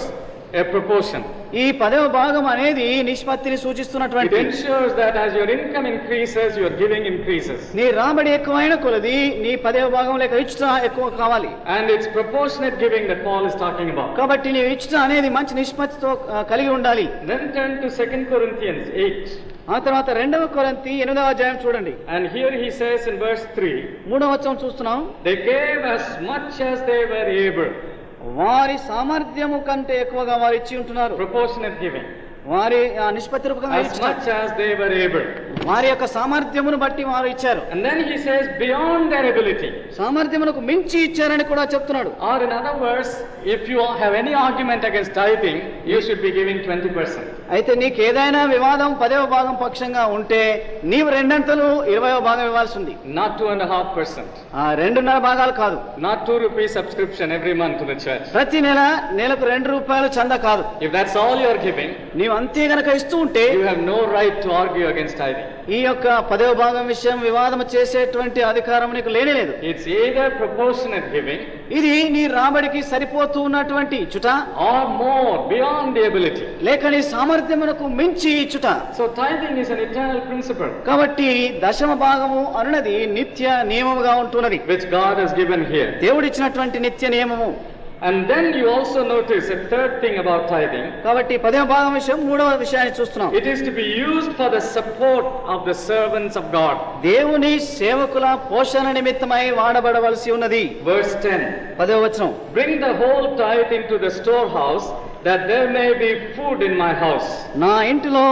a proportion. ఈ 10వ భాగం అనేది నిష్పత్తిని It సూచిస్తున్నటువంటి. ensures that as your income increases, your giving increases. నీ రాబడి ఎక్కువైన కొలది నీ 10వ భాగం లేక ఇచ్చుట ఎక్కువ కావాలి. And it's proportionate giving that Paul is talking about. కాబట్టి నీ ఇచ్చుట అనేది మంచి నిష్పత్తితో కలిగి ఉండాలి. Then turn to 2 Corinthians 8. ఆ తర్వాత 2వ కొరింథీ 8వ అధ్యాయం చూడండి. And here he says in verse 3, 3వ వచనం చూస్తున్నాం. they gave as much as they were able. వారి సామర్థ్యము కంటే ఎక్కువగా వారు ఇచ్చి ఉంటున్నారు. Proportionate giving. వారి నిష్పత్తి రూపకంగా As much as they were able. వారి యొక్క సామర్థ్యమును బట్టి వారు ఇచ్చారు. And then he says beyond their ability. సామర్థ్యమునకు మించి ఇచ్చారని కూడా చెప్తున్నాడు. Or in other words, if you have any argument against tithing, you should be giving 20%. అయితే నీకు ఏదైనా వివాదం 10వ భాగం పక్షంగా ఉంటే నీవు 2 20వ భాగం ఇవ్వాల్సి ఉంది. Not 2.5%. 2.5 భాగాలు కాదు. Not 2 rupees subscription every month to the church. ప్రతి నెలకు 2 రూపాయలు చందా కాదు. If that's all you are giving, నీవు అంతే గనక ఇస్తూ ఉంటే you have no right to argue against tithing. ఈ యొక్క 10వ భాగం విషయం వివాదం చేసేటువంటి అధికారం నీకు లేనే లేదు. It's either proportionate giving, ఇది నీ రాబడికి సరిపోతూ ఉన్నటువంటి ఇచ్చుట, or more beyond the ability. లేక నీ సామర్థ్యమునకు మించి ఇచ్చుట. So tithing is an eternal principle, కాబట్టి దశమ భాగము అనున్నది నిత్య నియమముగా ఉంటున్నది, which God has given here. దేవుడిచ్చినటువంటి నిత్య నియమము. And then you also notice a third thing about tithing. కాబట్టి 10వ భాగం విషయం 3వ విషయాన్ని చూస్తున్నాం. It is to be used for the support of the servants of God. దేవుని సేవకుల పోషణ నిమిత్తమై వాడబడవలసి ఉన్నది. Verse 10. 10వ వచనం. Bring the whole tithe into the storehouse, that there may be food in my house. నా ఇంటిలో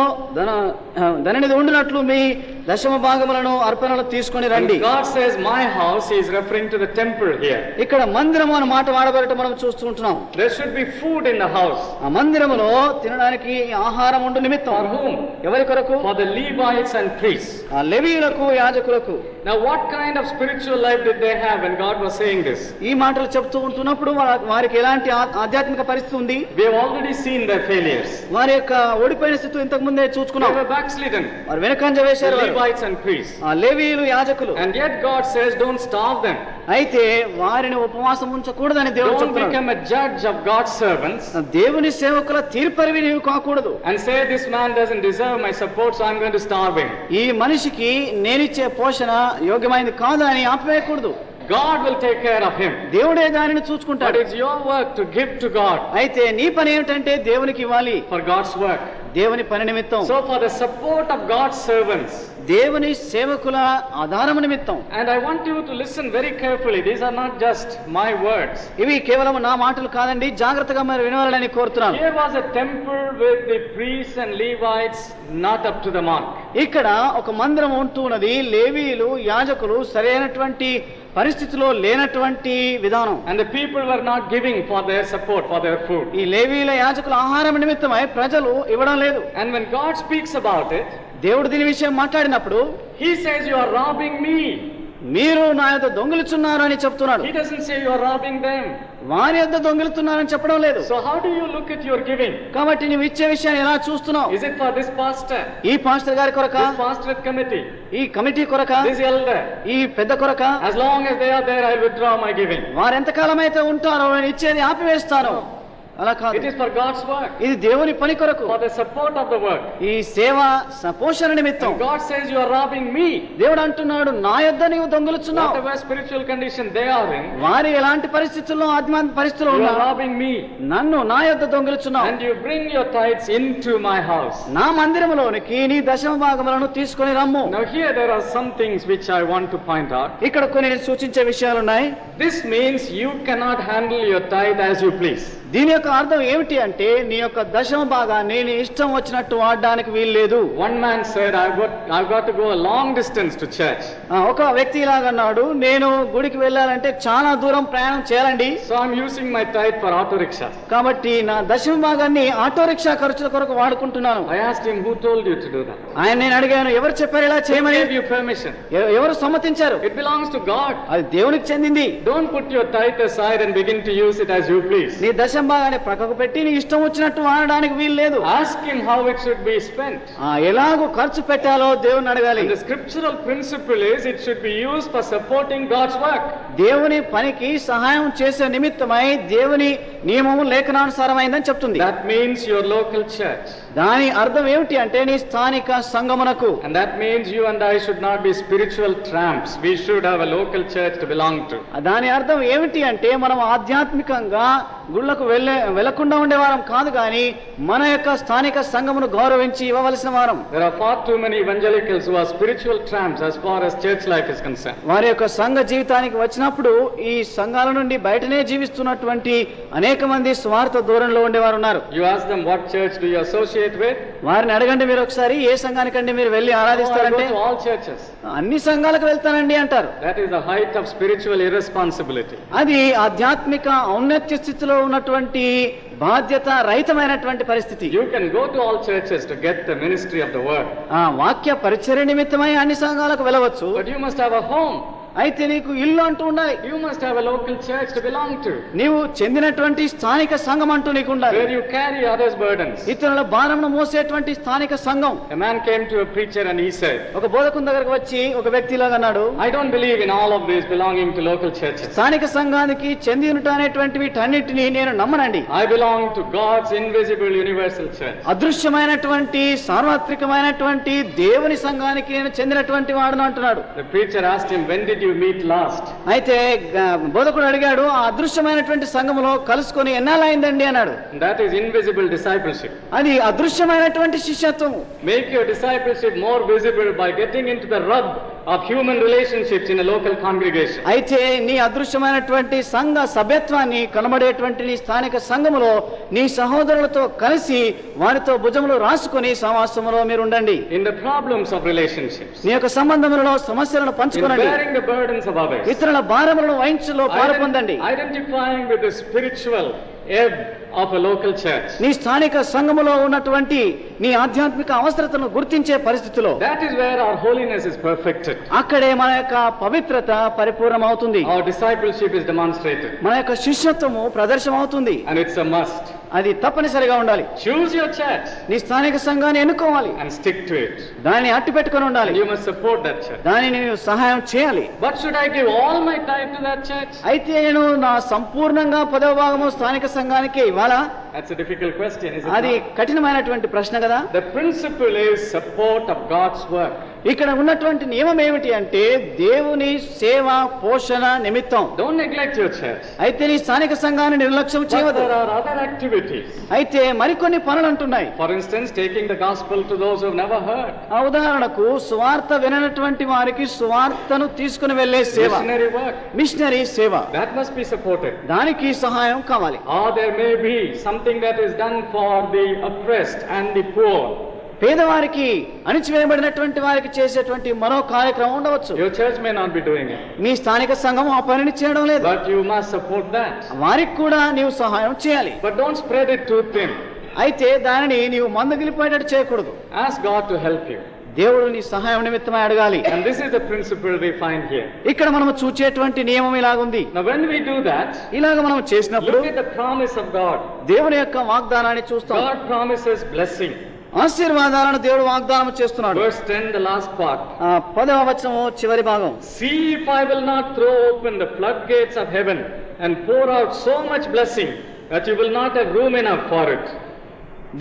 ధననిధి ఉండినట్లు మీ దశమ భాగములను అర్పణలు తీసుకొని రండి. God says my house, he is referring to the temple here. ఇక్కడ మందిరము అనే మాట వాడబడటం మనం చూస్తుంటున్నాం. There should be food in the house. ఆ మందిరములో తినడానికి ఆహారం ఉండు నిమిత్తం. For whom? ఎవరి కొరకు? For the Levites and priests. ఆ లెవీయులకు యాజకులకు. Now what kind of spiritual life did they have when God was saying this? ఈ మాటలు చెప్తూ ఉంటున్నప్పుడు వారికి ఎలాంటి ఆధ్యాత్మిక పరిస్థితి ఉంది? We have already seen their failures. వారి యొక్క ఓడిపోయిన స్థితి ఇంతకు ముందే చూసుకున్నాం. They were backslidden. వారు వెనకంజ వేశారు. Levites and priests. ఆ లెవీయులు యాజకులు. And yet God says don't starve them. అయితే వారిని ఉపవాసం ఉంచకూడదని దేవుడు చెప్తున్నాడు. Don't become a judge of God's servants. దేవుని సేవకుల తీర్పరివి నీవు కాకూడదు. And say this man doesn't deserve my support, so I'm going to starve him. ఈ మనిషికి నేనిచ్చే పోషణ యోగ్యమైనది కాదు అని ఆపివేయకూడదు. God will take care of him. దేవుడే దానిని చూసుకుంటాడు. But it's your work to give to God. అయితే నీ పని ఏమిటంటే దేవునికి ఇవ్వాలి. For God's work. దేవుని పని నిమిత్తం. So for the support of God's servants. దేవుని సేవకుల ఆధారము నిమిత్తం. And I want you to listen very carefully. These are not just my words. ఇవి కేవలం నా మాటలు కాదండి, జాగ్రత్తగా మీరు వినవాలని కోరుతున్నాను. Here was a temple with the priests and Levites not up to the mark. ఇక్కడ ఒక మందిరం ఉంటున్నది, లేవీయులు యాజకులు సరైనటువంటి పరిస్థితిలో లేనటువంటి విధానం. And the people were not giving for their support, for their food. ఈ లేవీయుల యాజకుల ఆహారం నిమిత్తమై ప్రజలు ఇవ్వడం లేదు. And when God speaks about it, దేవుడు దీని విషయం మాట్లాడినప్పుడు he says you are robbing me. మీరు నా యొద్ద దొంగిలిస్తున్నారు అని చెప్తున్నాడు. He doesn't say you are robbing them. వారి యొద్ద దొంగిలిస్తున్నారని చెప్పడం లేదు. So how do you look at your giving? కాబట్టి నువ్వు ఇచ్చే విషయాన్ని ఎలా చూస్తున్నావు? Is it for this pastor? ఈ పాస్టర్ గారి కొరక? This pastorate committee? ఈ కమిటీ కొరక? This elder? ఈ పెద్ద కొరక? As long as they are there, I will withdraw my giving. వారు ఎంతకాలం అయితే ఉంటారో నేను ఇచ్చేది ఆపివేస్తాను. అలా కాదు. It is for God's work. ఇది దేవుని పని కొరకు. For the support of the work. ఈ సేవ పోషణ నిమిత్తం. And God says you are robbing me. దేవుడు అంటున్నాడు నా యొద్ద నీవు దొంగిలిస్తున్నావు. Whatever spiritual condition they are in. వారు ఎలాంటి పరిస్థితుల్లో ఆధ్యాత్మిక పరిస్థితుల్లో you ఉన్నారు. are robbing me. నన్ను నా యొద్ద దొంగిలిస్తున్నావు. And you bring your tithes into my house. నా మందిరములోనికి నీ దశమ భాగములను తీసుకొని రమ్ము. Now here there are some things which I want to point out. ఇక్కడ కొన్ని నేను సూచించే విషయాలు ఉన్నాయి. This means you cannot handle your tithe as you please. దీని యొక్క అర్థం ఏమిటి అంటే నీ యొక్క దశమ భాగాన్ని నీ ఇష్టం వచ్చినట్టు వాడడానికి వీల్లేదు. One man said I've got to go a long distance to church. ఒక వ్యక్తి ఇలాగన్నాడు, నేను గుడికి వెళ్ళాలంటే చాలా దూరం ప్రయాణం చేయాలండి. So I'm using my tithe for auto rickshaw. కాబట్టి నా దశమ భాగాన్ని ఆటో రిక్షా ఖర్చుల కొరకు వాడుకుంటున్నాను. I asked him, who told you to do that? ఆయన నేను అడిగాను, ఎవరు చెప్పారు ఇలా చేయమని? Who gave you permission? ఎవరు సమ్మతించారు? It belongs to God. అది దేవునికి చెందింది. Don't put your tithe aside and begin to use it as you please. నీ దశమ భాగాన్ని ప్రక్కకు పెట్టి నీ ఇష్టం వచ్చినట్టు వాడడానికి వీలు లేదు. Ask him how it should be spent. ఎలాగో ఖర్చు పెట్టాలో దేవుని అడగాలి. And the scriptural principle is it should be used for supporting God's work. దేవుని పనికి సహాయం చేసే నిమిత్తమై దేవుని నియమము లేఖనానుసారమైందని చెప్తుంది. That means your local church. దాని అర్థం ఏమిటి అంటే నీ స్థానిక సంఘమునకు. And that means you and I should not be spiritual tramps. We should have a local church to belong to. దాని అర్థం ఏమిటి అంటే మనం ఆధ్యాత్మికంగా గుళ్ళకు వెళ్లకుండా ఉండేవారం కాదు, కానీ మన యొక్క స్థానిక సంఘమును గౌరవించి ఇవ్వవలసిన వారం. There are far too many evangelicals who are spiritual tramps as far as church life is concerned. వారి యొక్క సంఘ జీవితానికి వచ్చినప్పుడు ఈ సంఘాల నుండి బయటనే జీవిస్తున్నటువంటి అనేక మంది స్వార్థ దూరంలో ఉండేవారు ఉన్నారు. You ask them, what church do you associate with? వారిని అడగండి మీరు ఒకసారి, ఏ సంఘానికండి మీరు వెళ్ళి Oh, I ఆరాధిస్తారంటే, go to all churches. అన్ని సంఘాలకు వెళ్తానండి అంటారు. That is the height of spiritual irresponsibility. అది ఆధ్యాత్మిక ఔన్నత్య స్థితిలో ఉన్నటువంటి బాధ్యత రహితమైనటువంటి పరిస్థితి. You can go to all churches to get the ministry of the word, ఆ వాక్య పరిచర్య నిమిత్తమై అన్ని సంఘాలకు వెళ్ళవచ్చు. but you must have a home. అయితే నీకు ఇల్లు అంటూ ఉండాలి. You must have a local church to belong to, నీవు చెందినటువంటి స్థానిక సంఘం అంటూ నీకు ఉండాలి. where you carry others' burdens. ఇతరుల భారమును మోసేటువంటి స్థానిక సంఘం. A man came to a preacher and he said, ఒక బోధకుని దగ్గరకు వచ్చి ఒక వ్యక్తి ఇలాగ అన్నాడు, I don't believe in all of this belonging to local churches. స్థానిక సంఘానికి చెంది ఉంట అనేటువంటి వీటన్నిటిని నేను నమ్మనండి. I belong to God's invisible universal church. అదృశ్యమైనటువంటి సార్వత్రికమైనటువంటి దేవుని సంఘానికి నేను చెందినటువంటి వాడును అంటున్నాడు. The preacher asked him, when did you meet last? అయితే బోధకుడు అడిగాడు, ఆ అదృశ్యమైనటువంటి సంఘములో కలుసుకొని ఎన్నాళ్ళైందండి అన్నాడు. That is invisible discipleship. అది అదృశ్యమైనటువంటి శిష్యత్వం. Make your discipleship more visible by getting into the rub of human relationships in a local congregation. అయితే నీ అదృశ్యమైనటువంటి సంఘ సభ్యత్వాన్ని కనబడేటువంటి నీ స్థానిక సంఘములో నీ సహోదరులతో కలిసి వారితో భుజములు రాసుకొని సమాసములో మీరు ఉండండి. In the problems of relationships, నీ యొక్క సంబంధములలో సమస్యలను in పంచుకోనండి. bearing the burdens of others, ఇతరుల భారములను వహించులో పాలు పొందండి. identifying with the spiritual ebb of a local church. నీ స్థానిక సంఘములో ఉన్నటువంటి నీ ఆధ్యాత్మిక అవసరతను గుర్తించే పరిస్థితిలో, That is where our holiness is perfected. అక్కడే మన యొక్క పవిత్రత పరిపూర్ణమవుతుంది. Our discipleship is demonstrated, మన యొక్క శిష్యత్వము ప్రదర్శనమవుతుంది. and it's a must. అది తప్పనిసరిగా ఉండాలి. Choose your church నీ స్థానిక సంఘాన్ని ఎన్నుకోవాలి, and stick to it. దానిని అట్టి పెట్టుకొని ఉండాలి, And you must support that church. దానిని నీవు సహాయం చేయాలి. But should I give all my time to that church? అయితే నేను నా సంపూర్ణంగా 10వ భాగము స్థానిక సంఘానికి ఇవ్వాలా? That's a difficult question, isn't అది it? కఠినమైనటువంటి ప్రశ్న కదా. The principle is support of God's work. ఇక్కడ ఉన్నటువంటి నియమం ఏమిటి అంటే దేవుని సేవ పోషణ నిమిత్తం. Don't neglect your church. అయితే నీ స్థానిక సంఘాన్ని నిర్లక్ష్యం But చేయవద్దు. there are other activities. అయితే మరికొన్ని పనులు అంటున్నాయి. For instance, taking the gospel to those who have never heard. ఆ ఉదాహరణకు సువార్త విననటువంటి వారికి సువార్తను తీసుకుని వెళ్లే సేవ, Missionary work. మిషనరీ సేవ, That must be supported. దానికి సహాయం కావాలి. Or there may be something that is done for the oppressed and the poor. పేదవారికి అణిచివేయబడినటువంటి వారికి చేసేటువంటి మరో కార్యక్రమం ఉండవచ్చు. Your church may not be doing it, మీ స్థానిక సంఘం ఆ పనిని చేయడం లేదు. but you must support that. వారికి కూడా నీవు సహాయం చేయాలి. But don't spread it too thin. అయితే దానిని నీవు మందగిలిపోయేటట్టు చేయకూడదు. Ask God to help you. దేవుడు నీ సహాయం నిమిత్తమై అడగాలి. And this is the principle we find here. ఇక్కడ మనము చూచేటువంటి నియమం ఇలాగుంది. Now when we do that, ఇలాగ మనం చేసినప్పుడు look at the promise of God. దేవుని యొక్క వాగ్దానాన్ని చూస్తాం. God promises blessing. ఆశీర్వాదాలను దేవుడు వాగ్దానం చేస్తున్నాడు. Verse 10, the last part. 10వ వచనము చివరి భాగం. See if I will not throw open the floodgates of heaven and pour out so much blessing that you will not have room enough for it.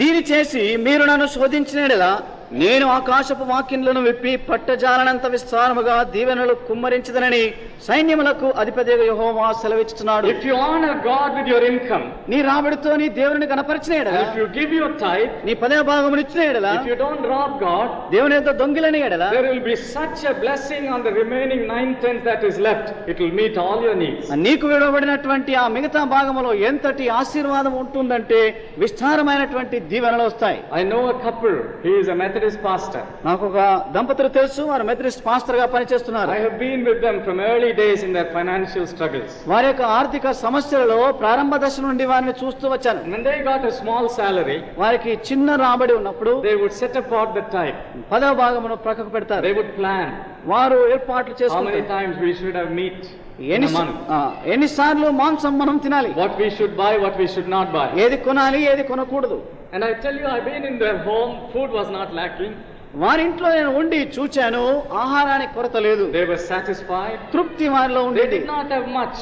దీని చేసి మీరు నన్ను శోధించినడలా నేను ఆకాశపు వాక్యములను విప్పి పట్టజాలనంత విస్తారముగా దీవెనలు కుమ్మరించదనని సైన్యములకు అధిపతియగు యెహోవా సెలవిస్తున్నాడు. If you honor God with your income, నీ రాబడితో నీ దేవుని కనపరిచిన ఎడల, if you give your tithe, నీ 10వ భాగమును ఇచ్చిన ఎడల, if you don't rob God, దేవుని యొక్క దొంగిలని ఎడల, there will be such a blessing on the remaining 9/10 that is left. It will meet all your needs. నీకు విడవబడినటువంటి ఆ మిగతా భాగములో ఎంతటి ఆశీర్వాదం ఉంటుందంటే విస్తారమైనటువంటి దీవెనలు వస్తాయి. I know a couple. He is a Methodist pastor. నాకు ఒక దంపతులు తెలుసు, వారు మెథడిస్ట్ పాస్టర్ గా పనిచేస్తున్నారు. I have been with them from early days in their financial struggles. వారి యొక్క ఆర్థిక సమస్యలలో ప్రారంభ దశ నుండి వారిని చూస్తూ వచ్చాను. When they got a small salary, వారికి చిన్న రాబడి ఉన్నప్పుడు they would set apart the tithe. 10వ భాగమును ప్రక్కకు పెడతారు. They would plan వారు ఏర్పాట్లు how many చేసుకుంటారు. times we should have meat in a month, ఎన్నిసార్లు మాంసం మనం తినాలి, what we should buy, what we should not buy. ఏది కొనాలి ఏది కొనకూడదు. And I tell you, I've been in their home, food was not lacking. వారింట్లో నేను ఉండి చూచాను, ఆహారానికి కొరత లేదు, They were satisfied. తృప్తి వారిలో They ఉండేది. did not have much.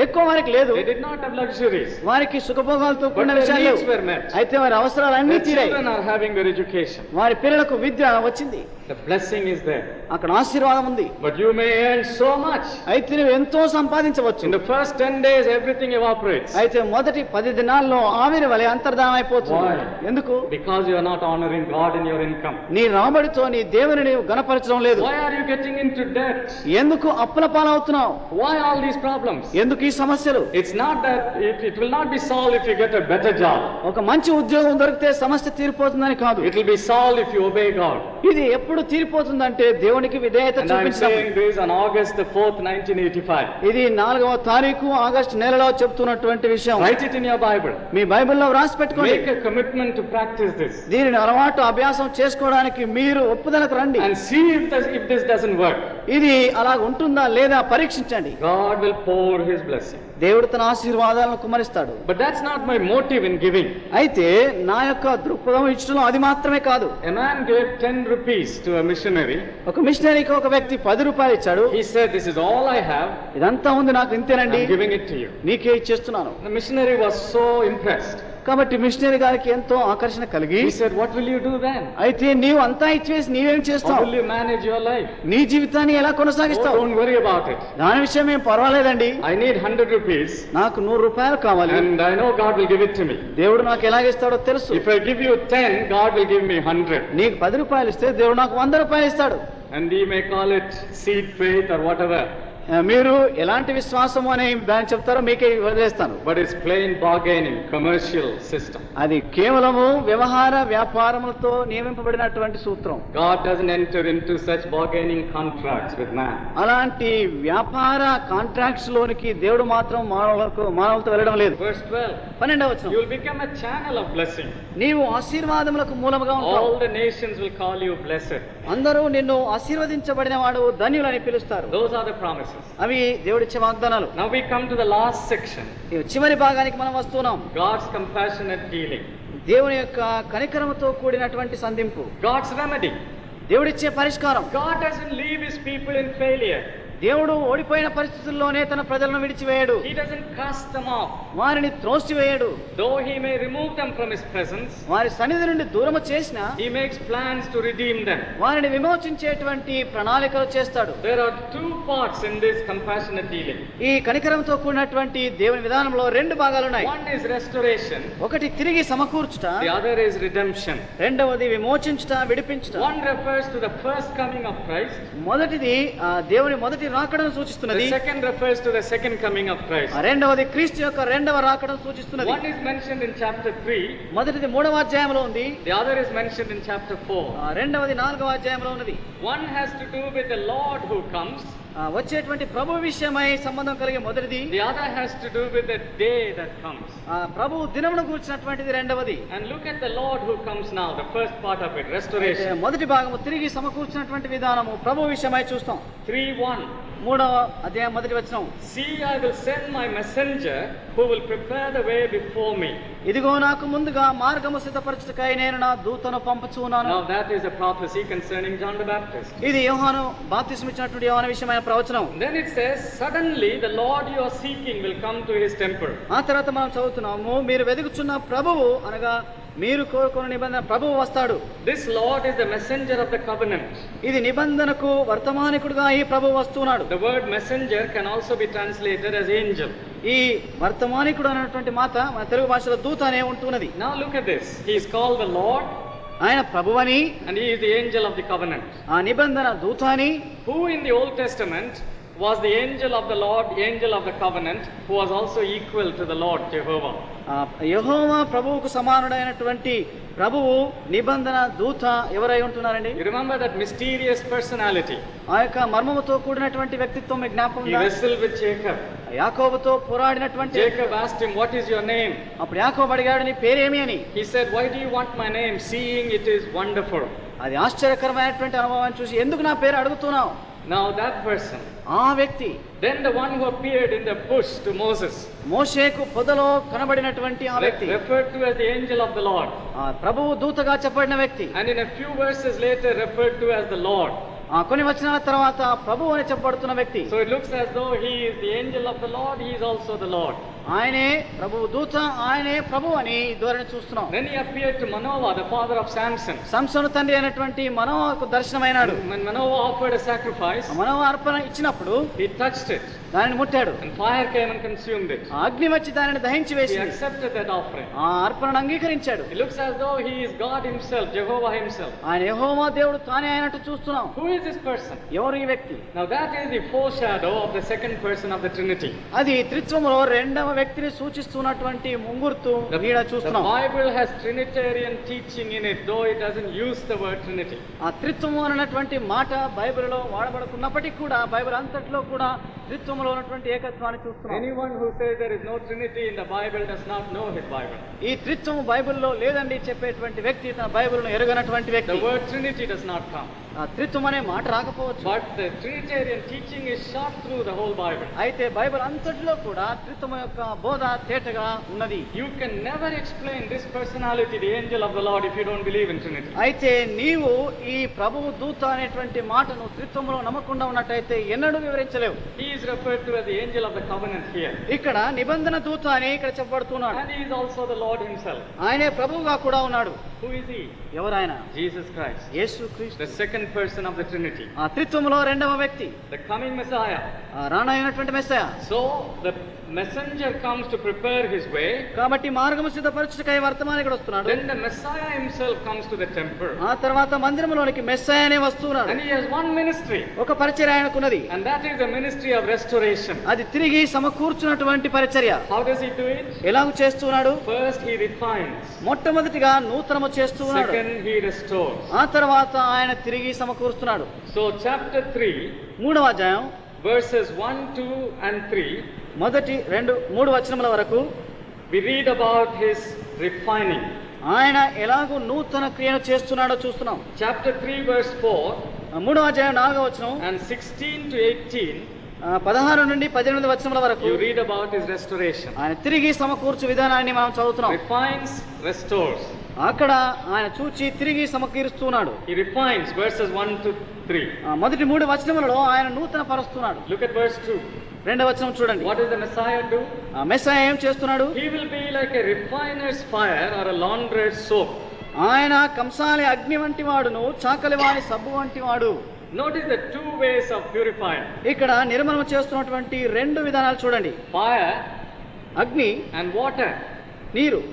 ఎక్కువ వారికి లేదు, They did not have luxuries. వారికి సుఖభోగాలతో But కూడిన their విషయాలు needs లేవు. were met. అయితే వారి అవసరాలన్నీ Their తీరాయి. children are having their education. వారి పిల్లలకు విద్య వచ్చింది, The blessing is there. అక్కడ ఆశీర్వాదం ఉంది. But you may earn so much. అయితే నువ్వు ఎంతో సంపాదించవచ్చు. In the first 10 days, everything evaporates. అయితే మొదటి 10 దినాల్లో ఆవిరి వలె అంతర్ధానం అయిపోతుంది. Why? ఎందుకు? Because you are not honoring God in your income. నీ రాబడితో నీ దేవుని నీవు గణపరచడం లేదు. Why are you getting into debt? ఎందుకు అప్పుల పాలవుతున్నావు? Why all these problems? ఎందుకు ఎందుకు ఈ సమస్యలు? It's not that it will not be solved if you get a better job. ఒక మంచి ఉద్యోగం దొరికితే సమస్య తీరిపోతుందని కాదు. It will be solved if you obey God. ఇది ఎప్పుడు తీరిపోతుందంటే దేవునికి విధేయత And I'm చూపించడం. saying this on August the 4th, 1985. ఇది 4వ తారీఖు ఆగస్టు నెలలో చెప్తున్నటువంటి విషయం. Write it in your Bible. మీ బైబిల్లో వ్రాసి పెట్టుకోండి. Make a commitment to practice this. దీనిని అలవాటు అభ్యాసం చేసుకోవడానికి మీరు ఒప్పుదలకు రండి. And see if this doesn't work. ఇది అలా ఉంటుందా లేదా పరీక్షించండి. God will pour His blessing. దేవుడు తన ఆశీర్వాదాలను కుమ్మరిస్తాడు. But that's not my motive in giving. అయితే నా యొక్క దృక్పథం ఇచ్చడంలో అది మాత్రమే కాదు. A man gave 10 rupees to a missionary. ఒక మిషనరీకి ఒక వ్యక్తి 10 రూపాయలు ఇచ్చాడు. He said, "This is all I have. ఇదంతా ఉంది నాకు ఇంతేనండి. I'm giving it to you." నీకే ఇచ్చేస్తున్నాను. The missionary was so impressed. కాబట్టి మిషనరీ గారికి ఎంతో ఆకర్షణ కలిగి, He said, "What will you do then? అయితే నీవు అంతా ఇచ్చేసి నీవేం How చేస్తావు? will you manage your life? నీ జీవితాన్ని ఎలా Oh, కొనసాగిస్తావు? don't worry about it. దాని విషయం ఏం పర్వాలేదండి. I need 100 rupees. నాకు 100 రూపాయలు కావాలి. And I know God will give it to me. దేవుడు నాకు ఎలాగిస్తాడో తెలుసు. If I give you 10, God will give me 100. నీకు 10 రూపాయలు ఇస్తే దేవుడు నాకు 100 రూపాయలు ఇస్తాడు. And we may call it seed faith or whatever. మీరు ఎలాంటి విశ్వాసము అని దాన్ని చెప్తారో మీకే వదిలేస్తాను. But it's plain bargaining, commercial system. అది కేవలము వ్యవహార వ్యాపారములతో నియమింపబడినటువంటి సూత్రం. God doesn't enter into such bargaining contracts with man. అలాంటి వ్యాపార కాంట్రాక్ట్స్ లోనికి దేవుడు మాత్రం మానవులతో వెళ్ళడం లేదు. Verse 12. 12వ వచనం. You will become a channel of blessing. నీవు ఆశీర్వాదములకు మూలముగా ఉంటావు. All the nations will call you blessed. అందరూ నిన్ను ఆశీర్వదించబడిన వాడు ధన్యులని పిలుస్తారు. Those are the promises. అవి దేవుడిచ్చే వాగ్దానాలు. Now we come to the last section. ఈ చివరి భాగానికి మనం వస్తున్నాం. God's compassionate dealing. దేవుని యొక్క కనికరముతో కూడినటువంటి సంధింపు. God's remedy. దేవుడిచ్చే పరిష్కారం. God doesn't leave His people in failure. దేవుడు ఓడిపోయిన పరిస్థితుల్లోనే తన ప్రజలను విడిచివేయడు. He doesn't cast them off. వారిని త్రోసివేయడు. Though He may remove them from His presence, వారి సన్నిధి నుండి దూరము చేసినా He makes plans to redeem them. వారిని విమోచించేటువంటి ప్రణాళికలు చేస్తాడు. There are two parts in this compassionate dealing. ఈ కనికరంతో కూడినటువంటి దేవుని విధానంలో 2 భాగాలు ఉన్నాయి. One is restoration. ఒకటి తిరిగి సమకూర్చుట. The other is redemption. రెండవది విమోచించుట, విడిపించుట. One refers to the first coming of Christ. మొదటిది దేవుని మొదటి రాకడను సూచిస్తున్నది. The second refers to the second coming of Christ. రెండవది క్రీస్తు యొక్క రెండవ రాకడను సూచిస్తున్నది. One is mentioned in chapter 3. మొదటిది 3వ అధ్యాయంలో ఉంది. The other is mentioned in chapter 4. రెండవది 4వ అధ్యాయంలో ఉన్నది. One has to do with the Lord who comes. వచ్చేటువంటి ప్రభు విషయమై సంబంధం కలిగే మొదటిది. The other has to do with the day that comes. ప్రభు దినమును గూర్చినటువంటిది రెండవది. And look at the Lord who comes now, the first part of it, restoration. మొదటి భాగము తిరిగి సమకూర్చినటువంటి విధానము ప్రభు విషయమై చూస్తాం. 3:1. 3వ అధ్యాయం మొదటి వచనం. See, I will send my messenger who will prepare the way before me. ఇదిగో నాకు ముందుగా మార్గము సిద్ధపరచుటకై నేను నా దూతను పంపుచున్నాను. Now that is a prophecy concerning John the Baptist. ఇది యోహాను బాప్తిస్మం ఇచ్చినటువంటి యోహాను విషయమైన ప్రవచనం. Then it says, suddenly the Lord you are seeking will come to His temple. ఆ తర్వాత మనం చదువుతున్నాము, మీరు వెదుకుచున్న ప్రభువు అనగా మీరు కోరుకున్న నిబంధన ప్రభువు వస్తాడు. This Lord is the messenger of the covenant. ఇది నిబంధనకు వర్తమానికుడుగా ఈ ప్రభువు వస్తున్నాడు. The word messenger can also be translated as angel. ఈ వర్తమానికుడు అనేటువంటి మాట మన తెలుగు భాషలో దూత అనే ఉంటున్నది. Now look at this. He is called the Lord. ఆయన ప్రభువని, and He is the angel of the covenant. ఆ నిబంధన దూత అని. Who in the Old Testament was the angel of the Lord, angel of the covenant, who was also equal to the Lord Jehovah? యెహోవా ప్రభువుకు సమానుడైనటువంటి ప్రభువు నిబంధన దూత ఎవరై ఉంటున్నారండి? You remember that mysterious personality? ఆ యొక్క మర్మముతో కూడినటువంటి వ్యక్తిత్వం మీ జ్ఞాపకం ఉందా? He wrestled with Jacob. యాకోబుతో పోరాడినటువంటి. Jacob asked him, "What is your name?" అప్పుడు యాకోబు అడిగాడు, నీ పేరేమి అని. He said, "Why do you want my name, seeing it is wonderful?" అది ఆశ్చర్యకరమైనటువంటి అనుభవాన్ని చూసి ఎందుకు నా పేరు అడుగుతున్నావు? Now that person, ఆ వ్యక్తి, then the one who appeared in the bush to Moses, మోషేకు పొదలో కనబడినటువంటి ఆ వ్యక్తి, referred to as the angel of the Lord, ఆ ప్రభువు దూతగా చెప్పబడిన వ్యక్తి, and in a few verses later referred to as the Lord. కొన్ని వచనాల తర్వాత ప్రభువు అని చెప్పబడుతున్న వ్యక్తి. So it looks as though he is the angel of the Lord, he is also the Lord. ఆయనే ప్రభువు దూత, ఆయనే ప్రభు అని ధోరణి చూస్తున్నాం. Then he appeared to Manoah, the father of Samson. సంసోను తండ్రి అయినటువంటి మనోవాకు దర్శనమైనాడు. When Manoah offered a sacrifice, Manoa అర్పణ ఇచ్చినప్పుడు he touched it, దానిని ముట్టాడు. and fire came and consumed it. అగ్ని వచ్చి దానిని దహించి He వేసింది. accepted that offering. ఆ అర్పణను అంగీకరించాడు. It looks as though he is God himself, Jehovah himself. ఆయన యెహోవా దేవుడు తానే అయినట్టు చూస్తున్నాం. Who is this person? ఎవరు ఈ వ్యక్తి? Now that is the foreshadow of the second person of the Trinity. అది త్రిత్వములో రెండవ వ్యక్తిని సూచిస్తున్నటువంటి ముంగుర్తు నీడ The చూస్తున్నాం. Bible has Trinitarian teaching in it, though it doesn't use the word Trinity. ఆ త్రిత్వము అన్నటువంటి మాట బైబిల్లో వాడబడుతున్నప్పటికీ కూడా బైబిల్ అంతట్లో కూడా త్రిత్వములో ఉన్నటువంటి ఏకత్వాన్ని చూస్తున్నాం. Anyone who says there is no Trinity in the Bible does not know his Bible. ఈ త్రిత్వము బైబిల్లో లేదండి చెప్పేటువంటి వ్యక్తి తన బైబిల్ను ఎరుగనటువంటి The వ్యక్తి. word Trinity does not come. ఆ త్రిత్వం అనే మాట రాకపోవచ్చు. But the Trinitarian teaching is shot through the whole Bible. అయితే బైబిల్ అంతటిలో కూడా త్రిత్వము యొక్క బోధ తేటగా ఉన్నది. You can never explain this personality, the angel of the Lord, if you don't believe in Trinity. అయితే నీవు ఈ ప్రభువు దూత అనేటువంటి మాటను త్రిత్వములో నమ్మకుండా ఉన్నట్టయితే ఎన్నడూ వివరించలేవు. He is referred to as the angel of the covenant here. ఇక్కడ నిబంధన దూత అని ఇక్కడ చెప్పబడుతున్నాడు. And he is also the Lord himself. ఆయనే ప్రభువుగా కూడా ఉన్నాడు. Who is he? ఎవరాయన? Jesus Christ. యేసుక్రీస్తు. The second person of the Trinity. ఆ త్రిత్వములో రెండవ వ్యక్తి, The coming Messiah. ఆ రానైనటువంటి Messiah. So the messenger comes to prepare his way. కాబట్టి మార్గము సిద్ధపరచుటకై వర్తమానికుడు వస్తున్నాడు. Then the Messiah himself comes to the temple. ఆ తర్వాత మందిరములోనికి మెస్సయనే వస్తున్నాడు. And he has one ministry. ఒక పరిచర్య ఆయనకున్నది. And that is the ministry of restoration. అది తిరిగి సమకూర్చున్నటువంటి పరిచర్య. How does he do it? ఎలాగ చేస్తున్నాడు? First he refines. మొట్టమొదటిగా నూతనము చేస్తున్నాడు. Second he restores. ఆ తర్వాత ఆయన తిరిగి సమకూరుస్తున్నాడు. So chapter 3, మూడవ అధ్యాయం verses 1, 2 and 3, మొదటి 2-3 వచనముల వరకు we read about his refining. ఆయన ఎలాగో నూతన క్రియను చేస్తున్నాడో చూస్తున్నాం. Chapter 3 verse 4 మూడవ అధ్యాయం 4వ వచనం and 16 to 18, 16 నుండి 18 వచనముల వరకు you read about his restoration. ఆయన తిరిగి సమకూర్చు విధానాన్ని మనం చదువుతున్నాం. Refines, restores. అక్కడ ఆయన చూచి తిరిగి సమకూరుస్తున్నాడు. He refines verses 1 to 3. మొదటి 3 వచనములలో ఆయన నూతన పరుస్తున్నాడు. Look at verse 2. రెండవ వచనం చూడండి. What does the Messiah do? Messiah ఏం చేస్తున్నాడు? He will be like a refiner's fire or a launderer's soap. ఆయన కంసాలి అగ్ని వంటి వాడును, చాకలి వాని సబ్బు వంటి వాడు. Notice the two ways of purifying. ఇక్కడ నిర్మలం చేస్తున్నటువంటి 2 విధానాలు చూడండి. Fire అగ్ని and water. నీరు.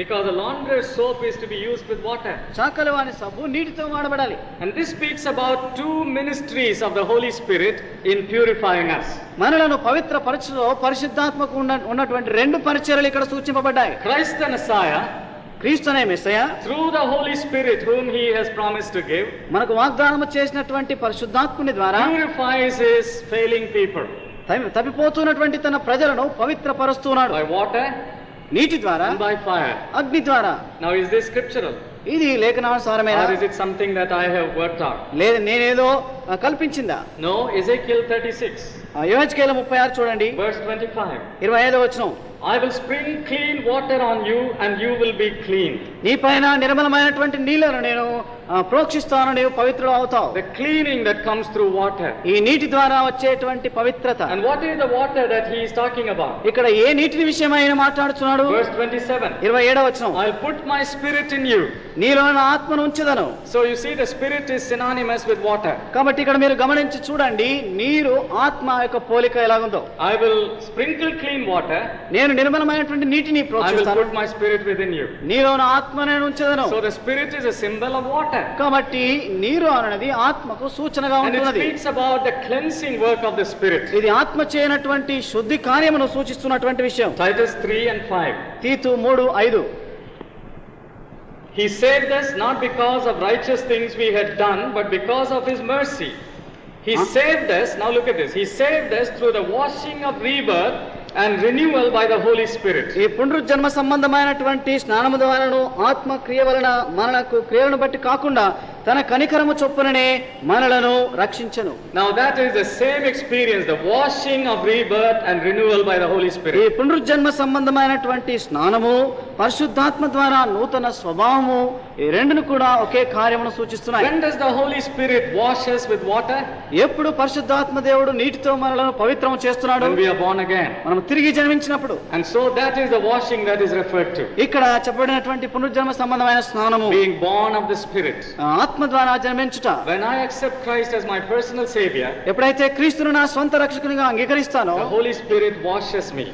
Because the launderer's soap is to be used with water. చాకలి వాని సబ్బు నీటితో వాడబడాలి. And this speaks about two ministries of the Holy Spirit in purifying us. మనలను పవిత్ర పరచులో పరిశుద్ధాత్మకు ఉన్నటువంటి 2 పరిచర్యలు ఇక్కడ సూచింపబడ్డాయి. Christ the Messiah, క్రీస్తు అనే Messiah, through the Holy Spirit whom he has promised to give, మనకు వాగ్దానం చేసినటువంటి పరిశుద్ధాత్ముని ద్వారా purifies his failing people. తప్పిపోతున్నటువంటి తన ప్రజలను పవిత్రపరుస్తున్నాడు. By water నీటి ద్వారా, and by fire. అగ్ని ద్వారా. Now is this scriptural? ఇది లేఖనానుసారమేనా? Or is it something that I have worked out? లేదు నేనేదో కల్పించిందా? No, Ezekiel 36. యెహెజ్కేలు 36 చూడండి. Verse 25. 25వ వచనం. I will spring clean water on you and you will be clean. నీపైన నిర్మలమైనటువంటి నీళ్లను నేను ప్రోక్షిస్తాను, నీవు పవిత్రుడు అవుతావు. The cleaning that comes through water. ఈ నీటి ద్వారా వచ్చేటువంటి పవిత్రత. And what is the water that he is talking about? ఇక్కడ ఏ నీటిని విషయమై ఆయన మాట్లాడుతున్నాడు? Verse 27. 27వ వచనం. I'll put my spirit in you. నీలో నా ఆత్మను ఉంచుదను. So you see the spirit is synonymous with water. కాబట్టి ఇక్కడ మీరు గమనించి చూడండి, నీరు ఆత్మ యొక్క పోలిక ఎలాగుందో. I will sprinkle clean water. నేను నిర్మలమైనటువంటి నీటిని I will ప్రోక్షిస్తాను. put my spirit within you. నీలో నా ఆత్మ నేను ఉంచుదను. So the spirit is a symbol of water. కాబట్టి నీరు అనేది ఆత్మకు సూచనగా And it ఉంటున్నది. speaks about the cleansing work of the spirit. ఇది ఆత్మ చేయనటువంటి శుద్ధి కార్యమును సూచిస్తున్నటువంటి విషయం. Titus 3 and 5. తీతు 3:5. He saved us not because of righteous things we had done, but because of his mercy. He saved us, now look at this, he saved us through the washing of rebirth and renewal by the Holy Spirit. ఈ పునరుజ్జన్మ సంబంధమైనటువంటి స్నానము ద్వారాను ఆత్మ క్రియ వలన మనకు క్రియలను బట్టి కాకుండా తన కనికరము చొప్పుననే మనలను రక్షించెను. Now that is the same experience, the washing of rebirth and renewal by the Holy ఈ Spirit. పునరుజ్జన్మ సంబంధమైనటువంటి స్నానము, పరిశుద్ధాత్మ ద్వారా నూతన స్వభావము, ఈ రెండును కూడా ఒకే కార్యమును సూచిస్తున్నాయి. When does the Holy Spirit wash us with water? ఎప్పుడు పరిశుద్ధాత్మ దేవుడు నీటితో మనలను పవిత్రము చేస్తున్నాడు? When we are born again. మనం తిరిగి జన్మించినప్పుడు. And so that is the washing that is referred to. ఇక్కడ చెప్పబడినటువంటి పునరుజ్జన్మ సంబంధమైన స్నానము, Being born of the Spirit. ఆత్మ ద్వారా జన్మించుట. When I accept Christ as my personal Savior, ఎప్పుడైతే క్రీస్తును నా స్వంత రక్షకునిగా అంగీకరిస్తానో, the Holy Spirit washes me.